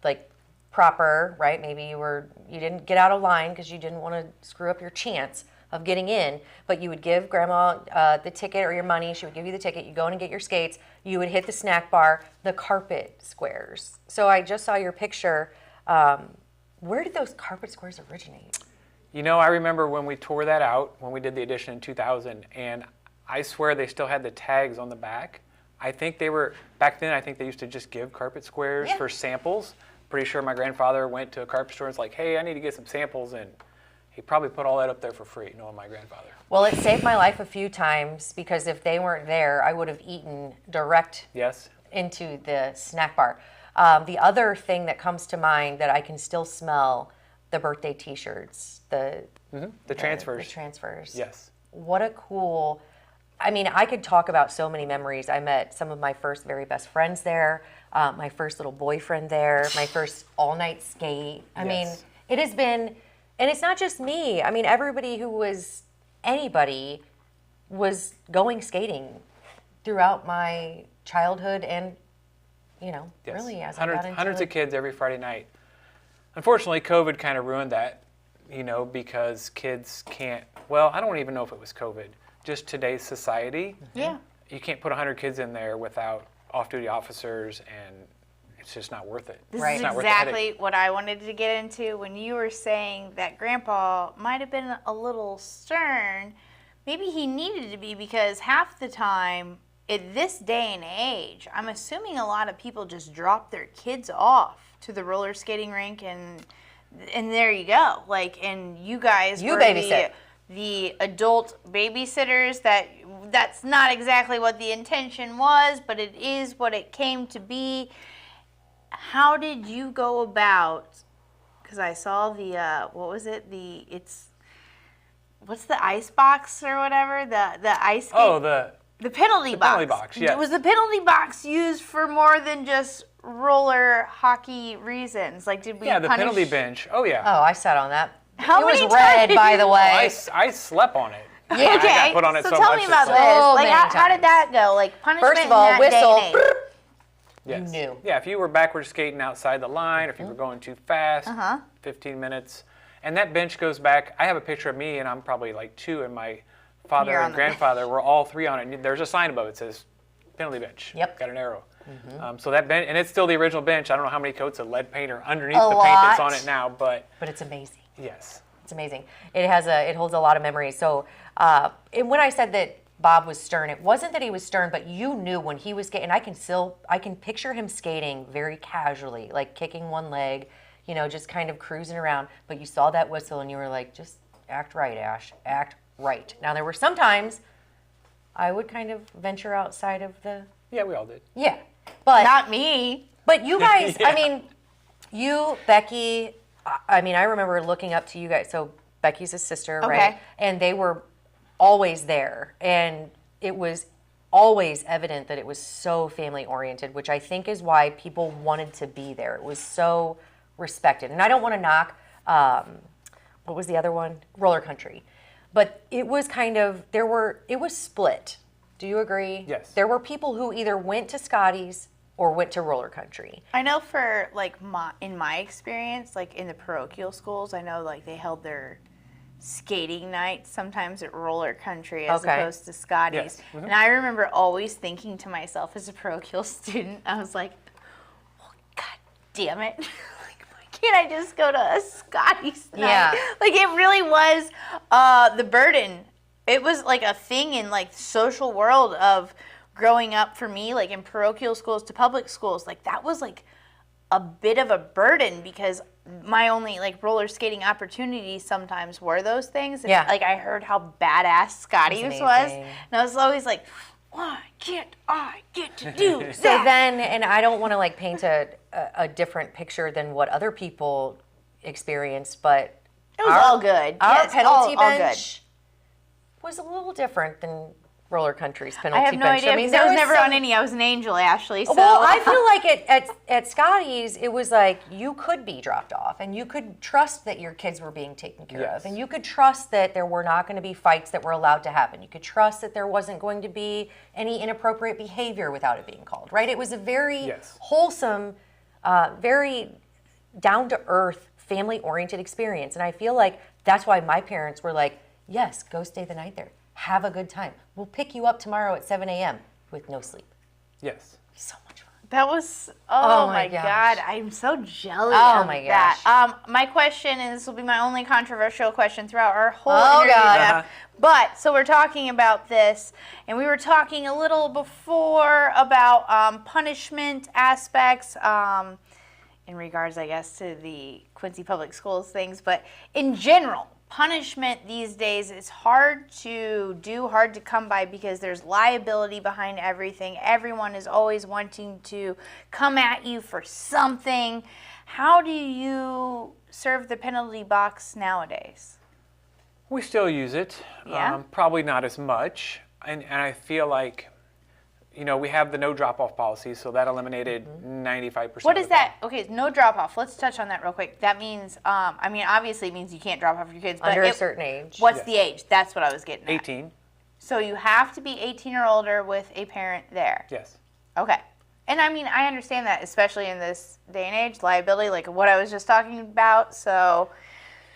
like proper, right? Maybe you didn't get out of line because you didn't want to screw up your chance of getting in, but you would give Grandma the ticket or your money. She would give you the ticket. You go in and get your skates. You would hit the snack bar, the carpet squares. So I just saw your picture. Where did those carpet squares originate? I remember when we tore that out, when we did the edition in 2000, and I swear they still had the tags on the back. I think back then, I think they used to just give carpet squares for samples. Pretty sure my grandfather went to a carpet store and was like, hey, I need to get some samples, and he probably put all that up there for free, knowing my grandfather. Well, it saved my life a few times because if they weren't there, I would have eaten direct Yes? into the snack bar. The other thing that comes to mind that I can still smell, the birthday T-shirts, the transfers. The transfers. Yes. What a cool. I mean, I could talk about so many memories. I met some of my first very best friends there, my first little boyfriend there, my first all-night skate. I mean, Yes. it has been, and it's not just me. I mean, anybody was going skating throughout my childhood and, Yes. really as hundreds, I got into hundreds it. of kids every Friday night. Unfortunately, COVID kind of ruined that, because kids can't, well, I don't even know if it was COVID, just today's society. Yeah. You can't put 100 kids in there without off-duty officers, and it's just not worth it. This Right. is It's not worth the headache. exactly what I wanted to get into when you were saying that Grandpa might have been a little stern. Maybe he needed to be, because half the time, at this day and age, I'm assuming a lot of people just drop their kids off to the roller skating rink and there you go. Like, and you guys You were babysit. the adult babysitters. That's not exactly what the intention was, but it is what it came to be. How did you go about? Because I saw the what was it? What's the ice box or whatever? The ice skate. Oh, the penalty box. penalty box, yes. Was the penalty box used for more than just roller hockey reasons? Like, did we yeah, the punish? penalty bench. Oh yeah. Oh, I sat on that. How it was many red, times? by the way. I slept on it. Yeah. Okay, I got put on it so tell much me that about this. so Like, many how did times. that go? Like, punishment First of all, in that day whistle. and age. Yes. knew. Yeah, if you were backward skating outside the line, or if you were going too fast, 15 minutes. And that bench goes back. I have a picture of me, and I'm probably like 2, and my father You're on and the grandfather were all 3 on it. And there's a sign above it that says penalty bench. Yep. Got an arrow. So that bench, and it's still the original bench. I don't know how many coats of lead paint are underneath A the paint that's lot. on it now, but But it's amazing. yes. It's amazing. It holds a lot of memories. So, and when I said that Bob was stern, it wasn't that he was stern, but you knew when he was skating. I can picture him skating very casually, like kicking one leg, just kind of cruising around. But you saw that whistle and you were like, just act right, Ash, act right. Now there were some times I would kind of venture outside of the Yeah, we all did. but Not me. But you guys, Yeah. I mean, you, Becky, I mean, I remember looking up to you guys. So Becky's a sister, Okay. right? And they were always there. And it was always evident that it was so family oriented, which I think is why people wanted to be there. It was so respected. And I don't want to knock, what was the other one? Roller country. But it was kind of, it was split. Do you agree? Yes. There were people who either went to Scotty's or went to roller country. I know for like in my experience, like in the parochial schools, I know like they held their skating nights sometimes at roller country as Okay. opposed to Scotty's. Yes. And I remember always thinking to myself as a parochial student, I was like, oh, God damn it. Like, why can't I just go to a Scotty's night? Yeah. Like, it really was the burden. It was like a thing in like the social world of growing up for me, like in parochial schools to public schools. Like, that was like a bit of a burden because my only like roller skating opportunities sometimes were those things. And, Yeah. like, I heard how badass Scotty's That's was, amazing. and I was always like, why can't I get to do that? So then, and I don't want to like paint a different picture than what other people experienced, but it was all good. our Yes, penalty all good. bench was a little different than roller country's penalty I bench. have no idea because I was never on any. I was an angel, Ashley. So. Well, I feel like at Scotty's, it was like you could be dropped off and you could trust that your kids were being taken care Yes. of. And you could trust that there were not going to be fights that were allowed to happen. You could trust that there wasn't going to be any inappropriate behavior without it being called, right? It was a very Yes. wholesome, very down-to-earth, family-oriented experience. And I feel like that's why my parents were like, yes, go stay the night there. Have a good time. We'll pick you up tomorrow at 7 a.m. with no sleep. Yes. So much fun. That was, Oh oh, my my gosh. God, I'm so jealous Oh of my that. gosh. My question, and this will be my only controversial question throughout our whole Oh, interview, God. Jeff. But, so we're talking about this, and we were talking a little before about punishment aspects in regards, I guess, to the Quincy Public Schools things, but in general, punishment these days is hard to do, hard to come by because there's liability behind everything. Everyone is always wanting to come at you for something. How do you serve the penalty box nowadays? We still use it. Yeah? Probably not as much. And I feel like, we have the no drop-off policy, so that eliminated 95%. What of is the that? Okay, no drop off. Let's touch on that real quick. That means, obviously it means you can't drop off your kids. But Under a certain age. What's Yes. the age? That's what I was getting at. 18. So you have to be 18 or older with a parent there. Yes. Okay. And I understand that, especially in this day and age, liability, like what I was just talking about. So,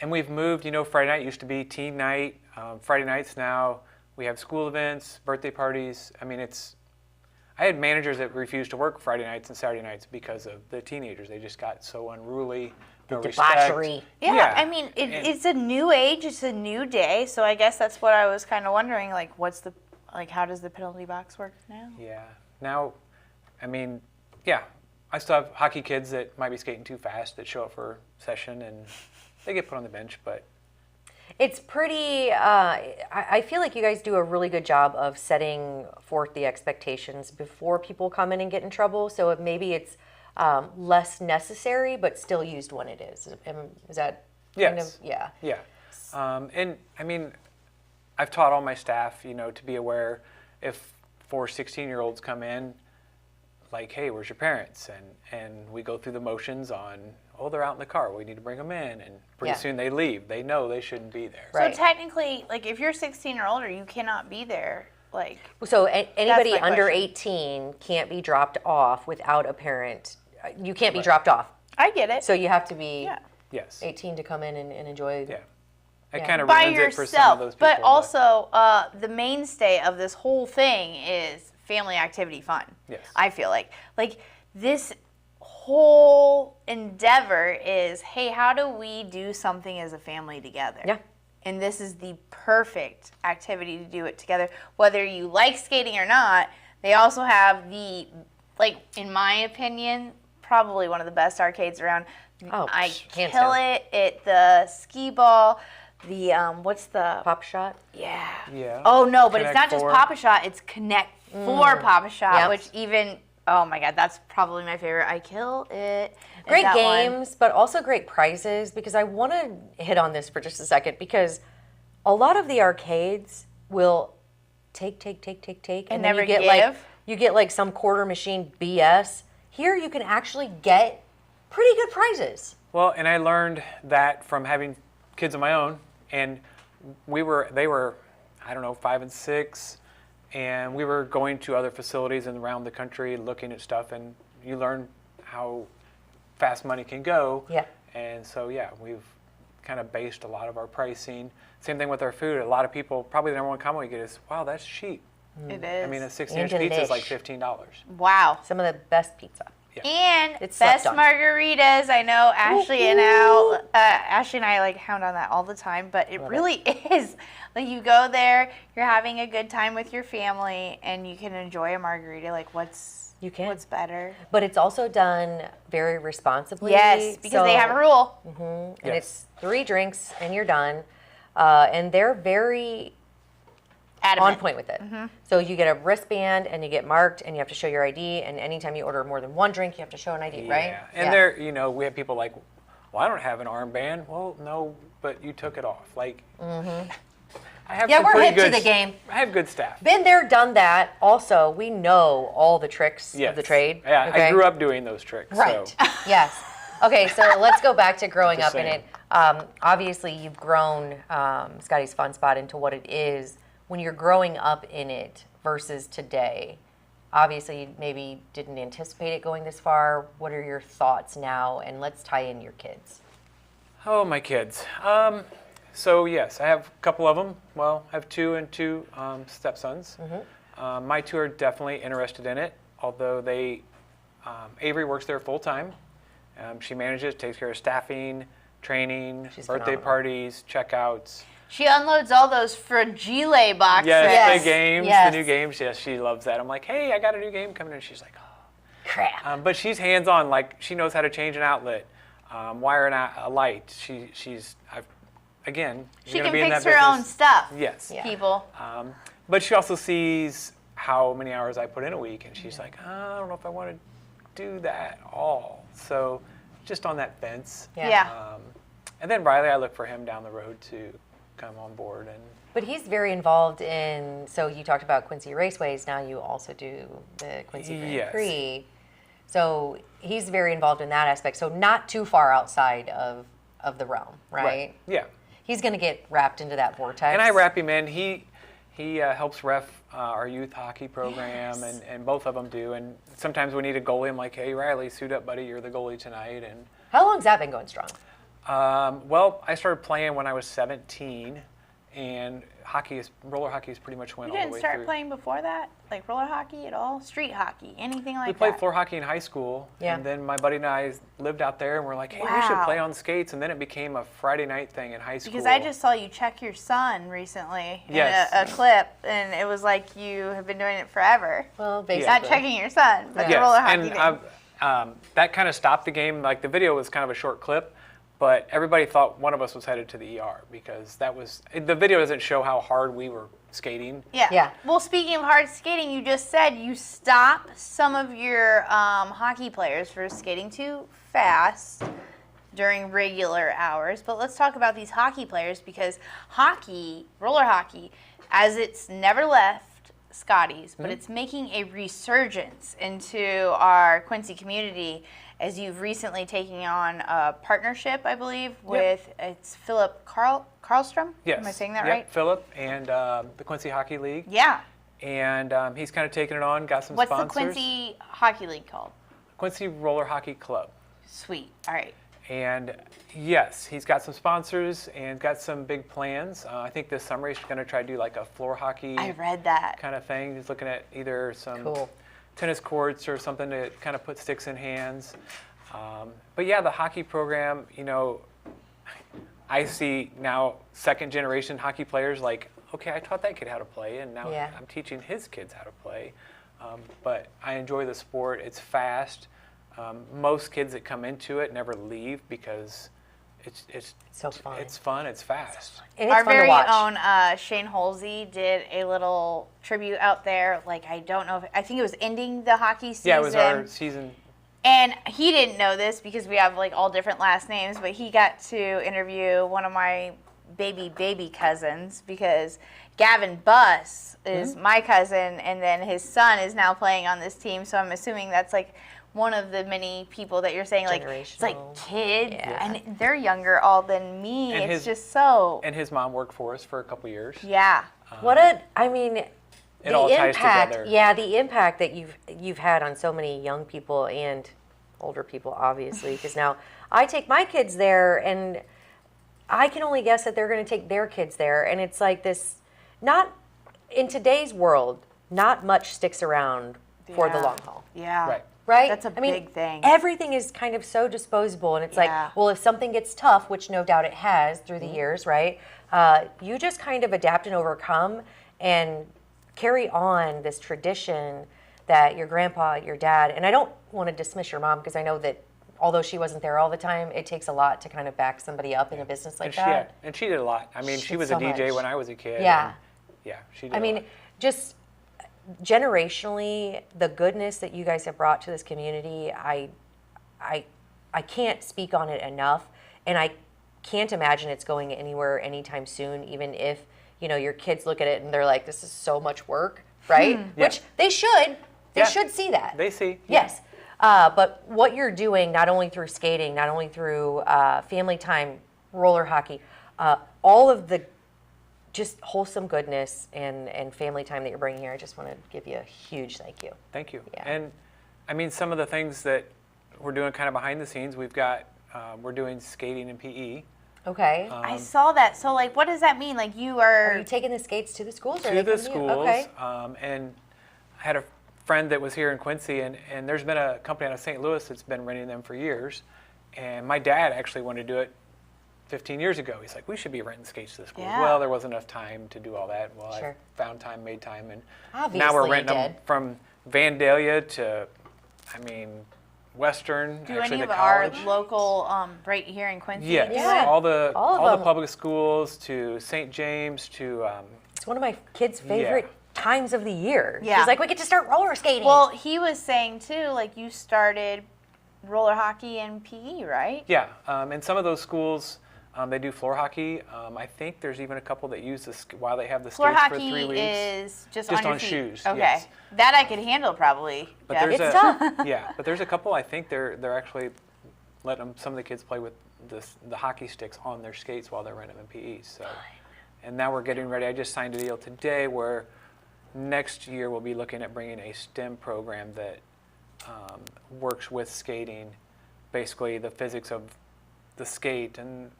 And we've moved, Friday night used to be teen night. Friday nights now, we have school events, birthday parties. I had managers that refused to work Friday nights and Saturday nights because of the teenagers. They just got so unruly. No debauchery. respect. Yeah, I mean, it's a new age, it's a new day, so I guess that's what I was kind of wondering, like, how does the penalty box work now? Yeah. Now, I mean, yeah, I still have hockey kids that might be skating too fast that show up for session and they get put on the bench, but It's pretty, I feel like you guys do a really good job of setting forth the expectations before people come in and get in trouble. So maybe it's less necessary, but still used when it is. Is that kind yes. of, yeah. Yeah. And I mean, I've taught all my staff, to be aware if 4 16-year-olds come in, like, hey, where's your parents? And we go through the motions on, oh, they're out in the car. We need to bring them in. And pretty soon they leave. They know they shouldn't be there. Right. So technically, like, if you're 16 or older, you cannot be there. Like, So anybody my under question. 18 can't be dropped off without a parent. You can't be dropped off. I get it. So you have to be Yeah. Yes. 18 to come in and enjoy. Yeah. It Yeah. kind of By ruins it for some yourself, of those people. but also the mainstay of this whole thing is family activity fun. Yes. I feel like this whole endeavor is, hey, how do we do something as a family together? Yeah. And this is the perfect activity to do it together, whether you like skating or not. They also have the, like, in my opinion, probably one of the best arcades around. Oh, I hands kill down. it at the skee ball. The what's the Pop shot. yeah. Yeah. Oh no, but it's Connect not just 4. Papa-Shot, it's Connect 4 Papa-Shot, Yep. which even, oh my God, that's probably my favorite. I kill it. at Great that one. games, but also great prizes, because I want to hit on this for just a second, because a lot of the arcades will take, and then never you get like some quarter machine BS. Here you can actually get pretty good prizes. Well, and I learned that from having kids of my own, and they were, I don't know, 5 and 6, and we were going to other facilities and around the country looking at stuff, and you learn how fast money can go. Yeah. And so, yeah, we've kind of based a lot of our pricing. Same thing with our food. A lot of people, probably the number one comment we get is, wow, that's cheap. It is. I mean, a 16-inch And pizza is like delish. $15. wow. Some of the best pizza. And It's best slept on. margaritas. I know Ashley and Ashley and I like hound on that all the time, but it really is. Like, you go there, you're having a good time with your family, and you can enjoy a margarita. Like, what's better? But it's also done very responsibly. Yes, because they have a rule. And it's 3 drinks and you're done. And they're very Adamant. on point with it. So you get a wristband and you get marked and you have to show your ID. And anytime you order more than 1 drink, you have to show an ID, right? Yeah. And there, we have people like, well, I don't have an armband. Well, no, but you took it off. Like, I have Yeah, some we're pretty hip to good, the game. I have good staff. Been there, done that. Also, we know all the tricks Yes. of the trade. Yeah, okay? I grew up doing those tricks. Right. So. Yes. Okay, so let's go back to growing Just up in saying. it. Obviously, you've grown Scotty's Fun Spot into what it is. When you're growing up in it versus today, obviously you maybe didn't anticipate it going this far. What are your thoughts now? And let's tie in your kids. Oh, my kids. So, yes, I have a couple of them. Well, I have 2 and 2 stepsons. My 2 are definitely interested in it, although Avery works there full time. She manages, takes care of staffing, training, She's birthday phenomenal. parties, checkouts. She unloads all those Fragile boxes. Yes, the games, yes. the new games. Yes, she loves that. I'm like, hey, I got a new game coming in. She's like, oh. Crap. But she's hands-on. Like, she knows how to change an outlet, wire a light. Again, She you're gonna can be in fix that her own business. stuff. Yes. Yeah. People. But she also sees how many hours I put in a week, and she's like, I don't know if I want to do that all. So just on that fence. Yeah. And then Riley, I look for him down the road to come on board. And But he's very involved in, so you talked about Quincy Raceways, now you also do the Quincy Grand Yes. Prix. So he's very involved in that aspect. So not too far outside of the realm, right? Yeah. He's going to get wrapped into that vortex. And I wrap him in. He helps ref our youth hockey program, and both of them do. And sometimes we need a goalie. I'm like, hey, Riley, suit up, buddy. You're the goalie tonight. And How long's that been going strong? well, I started playing when I was 17, and roller hockey is pretty much went You all the didn't way start through. playing before that? Like roller hockey at all? Street hockey? Anything like We that? played floor hockey in high school, Yeah. and then my buddy and I lived out there, and we're like, hey, we should Wow. play on skates, and then it became a Friday night thing in high school. Because I just saw you check your son recently in Yes. a clip, and it was like you have been doing it forever. Well, basically. Not checking your son, but the Yes, roller hockey and thing. that kind of stopped the game. Like the video was kind of a short clip, but everybody thought one of us was headed to the ER because the video doesn't show how hard we were skating. Yeah. Yeah. Well, speaking of hard skating, you just said you stop some of your hockey players for skating too fast during regular hours. But let's talk about these hockey players because hockey, roller hockey, as it's never left Scotty's, but it's making a resurgence into our Quincy community as you've recently taken on a partnership, I believe, with it's Philip Karlstrom. Yes. Am I saying that Yep, right? Philip and the Quincy Hockey League. Yeah. And he's kind of taken it on, got some What's sponsors. the Quincy Hockey League called? Quincy Roller Hockey Club. Sweet. All right. And yes, he's got some sponsors and got some big plans. I think this summer he's going to try to do like a floor hockey I read that. kind of thing. He's looking at either some Cool. tennis courts or something to kind of put sticks in hands. But yeah, the hockey program, I see now second generation hockey players like, okay, I taught that kid how to play, and now Yeah. I'm teaching his kids how to play. But I enjoy the sport. It's fast. Most kids that come into it never leave because it's So fun. It's fun. It's fast. And it's Our fun to very watch. own Shane Halsey did a little tribute out there. Like, I don't know I think it was ending the hockey season. Yeah, it was our season. And he didn't know this because we have like all different last names, but he got to interview one of my baby cousins because Gavin Buss is my cousin, and then his son is now playing on this team. So I'm assuming that's like one of the many people that you're saying like it's like Generational. kids, Yeah. and they're younger all than me. And It's his- just so And his mom worked for us for a couple years. yeah. It all ties together. Yeah, the impact that you've had on so many young people and older people, obviously, because now I take my kids there, and I can only guess that they're going to take their kids there, and it's like this. Not in today's world, not much sticks around for the Yeah. long haul. Yeah. Right. Right? That's a big thing. Everything is kind of so disposable. And it's Yeah. like, well, if something gets tough, which no doubt it has through the years, right? You just kind of adapt and overcome and carry on this tradition that your grandpa, your dad, and I don't want to dismiss your mom because I know that although she wasn't there all the time, it takes a lot to kind of back somebody up in a business like that. And she did a lot. I mean, she did was so a DJ much. when I was a kid. Yeah. and yeah, she did I a mean, lot. just generationally, the goodness that you guys have brought to this community, I can't speak on it enough, and I can't imagine it's going anywhere anytime soon. Even if your kids look at it and they're like, "This is so much work," right? Yeah. Which they should. They Yeah. should see that. They see. Yes. But what you're doing, not only through skating, not only through family time, roller hockey, all of the just wholesome goodness and family time that you're bringing here, I just want to give you a huge thank you. Thank you. Yeah. And I mean, some of the things that we're doing kind of behind the scenes, we're doing skating and PE. Okay. I saw that. So like, what does that mean? Like you are Are you taking the skates to the schools? Or are To they the coming to you? schools. Okay. And I had a friend that was here in Quincy, and there's been a company out of St. Louis that's been renting them for years. And my dad actually wanted to do it 15 years ago. He's like, we should be renting skates to the schools. Yeah. Well, there wasn't enough time to do all that. Well, Sure. I found time, made time, and Obviously now we're you renting them did. from Vandalia to, Western, do actually any the of our college. local right here in Quincy? Yes, do Yeah. it? all the All of them. public schools to St. James to It's one of my kids' favorite times of the year. Yeah. She's like, we get to start roller skating. Well, he was saying too, like you started roller hockey and PE, right? Yeah, and some of those schools, they do floor hockey. I think there's even a couple that use this while they have the Floor skates for hockey 3 weeks. is just Just on your on feet. shoes, Okay, yes. that I could handle probably. But Jeff. there's It's a, tough. Yeah, but there's a couple. I think they're actually letting some of the kids play with the hockey sticks on their skates while they're renting them in PE. So, and now we're getting ready. I just signed a deal today where next year we'll be looking at bringing a STEM program that works with skating, basically the physics of the skate and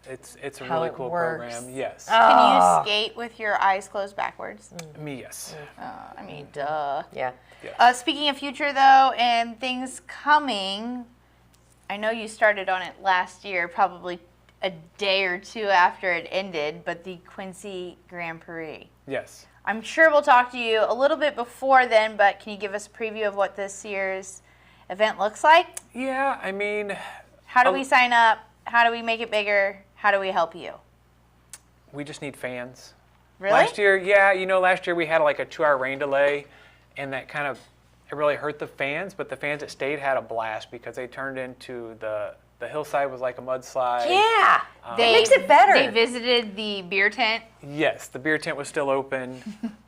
It's a How really it cool works. program. Yes. Can you skate with your eyes closed backwards? Me, yes. I mean, duh. Yeah. Speaking of future, though, and things coming, I know you started on it last year, probably a day or two after it ended, but the Quincy Grand Prix. Yes. I'm sure we'll talk to you a little bit before then, but can you give us a preview of what this year's event looks like? Yeah, I mean, How do we sign up? How do we make it bigger? How do we help you? we just need fans. Really? Last year, last year we had like a 2-hour rain delay, and that kind of, it really hurt the fans, but the fans that stayed had a blast because they turned into the hillside was like a mudslide. Yeah. It makes it better. They visited the beer tent. Yes, the beer tent was still open,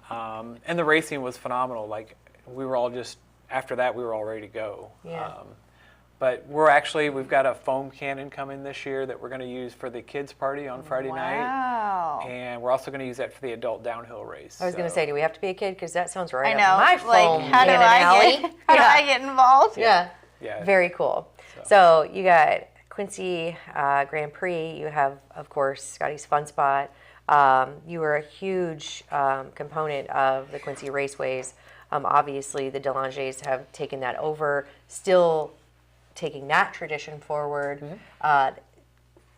and the racing was phenomenal. Like, we were all just, after that, we were all ready to go. Yeah. But we've got a foam cannon coming this year that we're going to use for the kids' party on Friday night. Wow. And we're also going to use that for the adult downhill race. I was going to say, do we have to be a kid? Because that sounds right I up know. my Like, phone how do cannon I alley. get? How do I get involved? Yeah. Yeah. Very cool. So you got Quincy Grand Prix. You have, of course, Scottie's Fun Spot. You were a huge component of the Quincy Raceways. Obviously, the DeLanges have taken that over, still taking that tradition forward.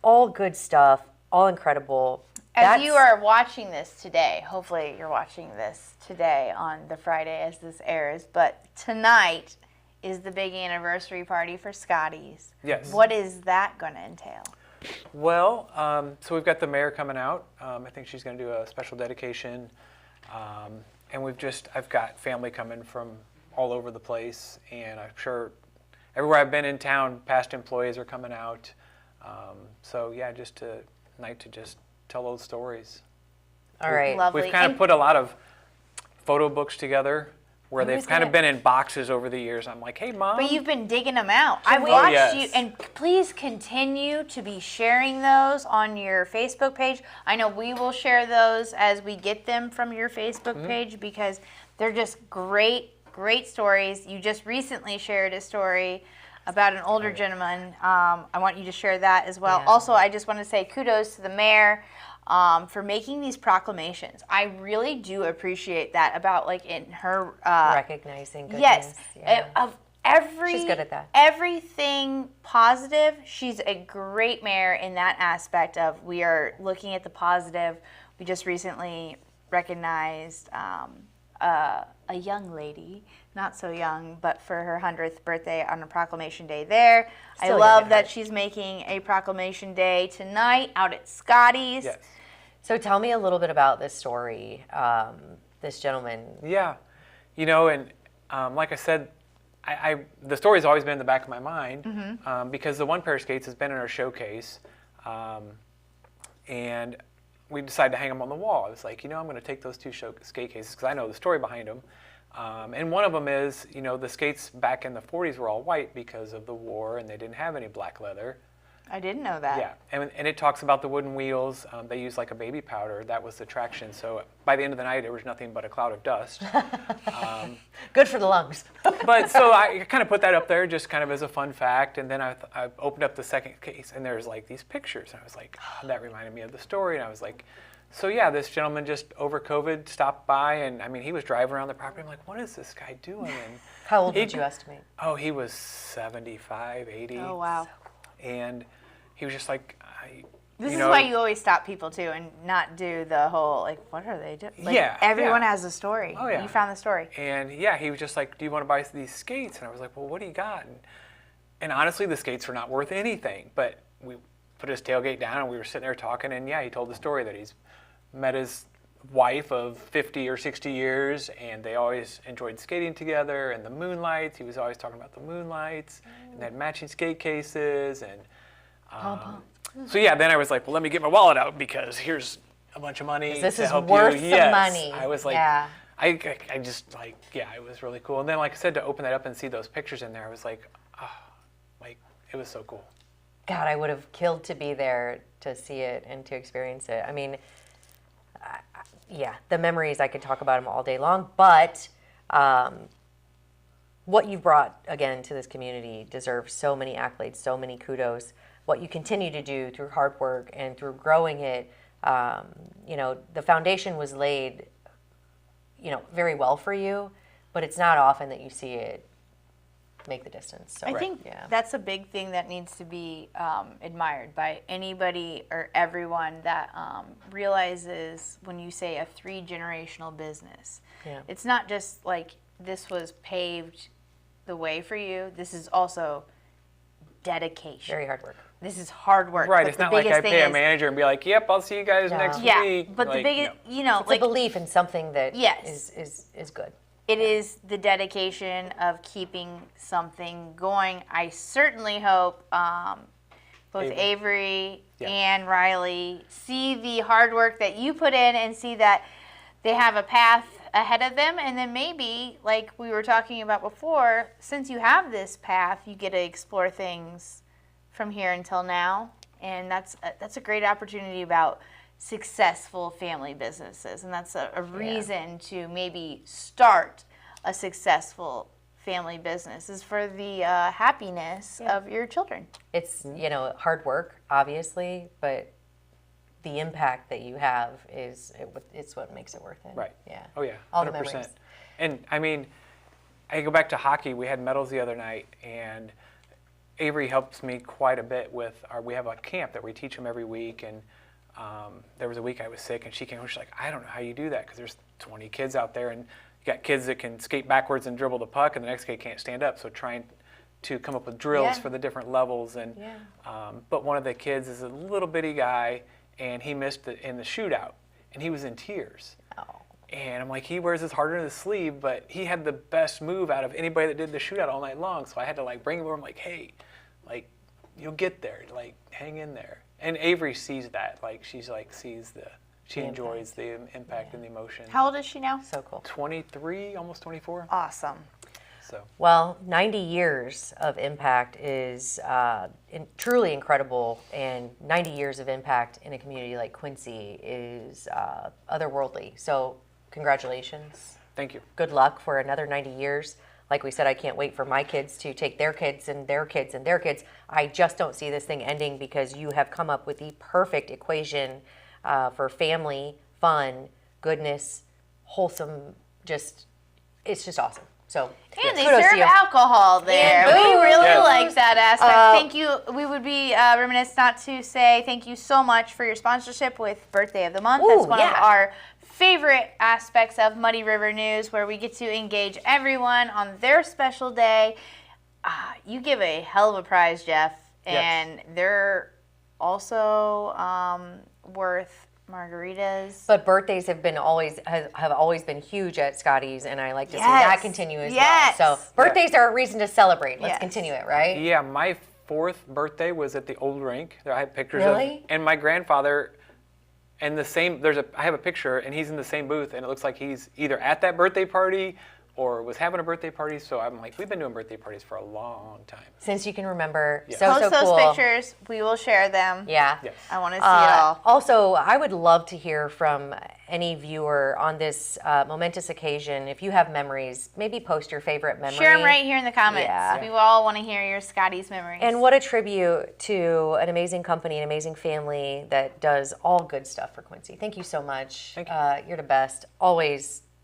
All good stuff, all incredible. As you are watching this today, hopefully you're watching this today on the Friday as this airs, but tonight is the big anniversary party for Scotty's. Yes. What is that going to entail? Well, so we've got the mayor coming out. I think she's going to do a special dedication. And I've got family coming from all over the place, and I'm sure everywhere I've been in town, past employees are coming out. So yeah, just night to just tell those stories. All right. Lovely. We've kind of put a lot of photo books together where they've was kind of gonna- been in boxes over the years. I'm like, hey, Mom. But you've been digging them out. I've Oh, watched yes. you, and please continue to be sharing those on your Facebook page. I know we will share those as we get them from your Facebook page because they're just great, great stories. You just recently shared a story about an older gentleman. I want you to share that as well. Yeah. Also, I just want to say kudos to the mayor for making these proclamations. I really do appreciate that about like in her Recognizing goodness. yes, Yeah. of every She's good at that. everything positive. She's a great mayor in that aspect of we are looking at the positive. We just recently recognized a young lady, not so young, but for her 100th birthday on a proclamation day there. Still I a love good that heart. she's making a proclamation day tonight out at Scotty's. Yes. So tell me a little bit about this story. This gentleman. Yeah, and like I said, the story's always been in the back of my mind because the one pair of skates has been in our showcase, and we decided to hang them on the wall. I was like, I'm going to take those two skate cases because I know the story behind them. And one of them is, the skates back in the 40s were all white because of the war, and they didn't have any black leather. I didn't know that. Yeah, and it talks about the wooden wheels. They use like a baby powder. That was the traction. So by the end of the night, there was nothing but a cloud of dust. Good for the lungs. But so I kind of put that up there just kind of as a fun fact. And then I opened up the second case, and there's like these pictures. And I was like, that reminded me of the story. And I was like, so yeah, this gentleman just over COVID stopped by. And I mean, he was driving around the property. I'm like, what is this guy doing? And How old would you estimate? oh, he was 75, 80. Oh, wow. And he was just like, This is why you always stop people too and not do the whole, like, what are they doing? Like, Yeah, everyone yeah. has a story. Oh, yeah. You found the story. And yeah, he was just like, do you want to buy these skates? And I was like, well, what do you got? And honestly, the skates were not worth anything. But we put his tailgate down and we were sitting there talking. And yeah, he told the story that he's met his wife of 50 or 60 years and they always enjoyed skating together and the moonlights. He was always talking about the moonlights and they had matching skate cases. And so yeah, then I was like, well, let me get my wallet out because here's a bunch of money This to is help worth you. the Yes. money. I was like, Yeah. I just like, yeah, it was really cool. And then, like I said, to open that up and see those pictures in there, I was like, like it was so cool. God, I would have killed to be there to see it and to experience it. I mean, yeah, the memories, I could talk about them all day long, but what you've brought, again, to this community deserves so many accolades, so many kudos. what you continue to do through hard work and through growing it, the foundation was laid, very well for you, but it's not often that you see it make the distance. So, I think that's a big thing that needs to be admired by anybody or everyone that realizes when you say a 3-generational business. Yeah. It's not just like this was paved the way for you. This is also dedication. very hard work. This is hard work. Right, But it's the not like biggest I thing pay a is- manager and be like, yep, I'll see you guys next Yeah, week. but the Like, biggest, no. It's a belief in something that Yes. is good. It is the dedication of keeping something going. I certainly hope both Avery Yeah. and Riley see the hard work that you put in and see that they have a path ahead of them. And then maybe, like we were talking about before, since you have this path, you get to explore things from here until now. And that's a great opportunity about successful family businesses, and that's a reason to maybe start a successful family business is for the happiness of your children. It's hard work, obviously, but the impact that you have it's what makes it worth it. Right. Yeah. Oh yeah, All the 100%. memories. And I mean, I go back to hockey. We had medals the other night, and Avery helps me quite a bit with we have a camp that we teach them every week, and there was a week I was sick, and she came home. She's like, I don't know how you do that because there's 20 kids out there, and you got kids that can skate backwards and dribble the puck, and the next kid can't stand up. So trying to come up with drills for the different levels, and but one of the kids is a little bitty guy, and he missed in the shootout, and he was in tears. Oh. And I'm like, he wears his heart in his sleeve, but he had the best move out of anybody that did the shootout all night long. So I had to bring him over. I'm like, hey, you'll get there. Hang in there. And Avery sees that. She enjoys the impact and the emotion. How old is she now? So cool. 23, almost 24. Awesome. So Well, 90 years of impact is truly incredible, and 90 years of impact in a community like Quincy is otherworldly. So congratulations. thank you. Good luck for another 90 years. Like we said, I can't wait for my kids to take their kids and their kids and their kids. I just don't see this thing ending because you have come up with the perfect equation for family, fun, goodness, wholesome, it's just awesome. So And they kudos to serve you. alcohol there. And We booze. really Yes. like that aspect. Thank you. We would be remiss not to say thank you so much for your sponsorship with Birthday of the Month. That's Ooh, one of yeah. our favorite aspects of Muddy River News, where we get to engage everyone on their special day. You give a hell of a prize, Jeff, and they're also worth margaritas. But birthdays have always been huge at Scotty's, and I like to see Yes. that continue as Yes. well. So birthdays are a reason to celebrate. Let's Yes. continue it, right? Yeah, my 4th birthday was at the old rink. I have pictures Really? of, and my grandfather, and I have a picture, and he's in the same booth, and it looks like he's either at that birthday party or was having a birthday party. So I'm like, we've been doing birthday parties for a long time. Since you can remember, Yeah. so Post those cool. pictures. We will share them. Yeah. Yes. I want to see it all. Also, I would love to hear from any viewer on this momentous occasion. If you have memories, maybe post your favorite memory. Share them right here in the comments. Yeah. We all want to hear your Scotty's memories. And what a tribute to an amazing company, an amazing family that does all good stuff for Quincy. Thank you so much. Thank you. You're the best.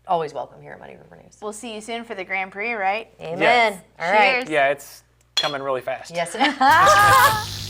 Always welcome here at Muddy River News. We'll see you soon for the Grand Prix, right? Amen. Yes. All right. Cheers. Yeah, it's coming really fast. Yes, it is.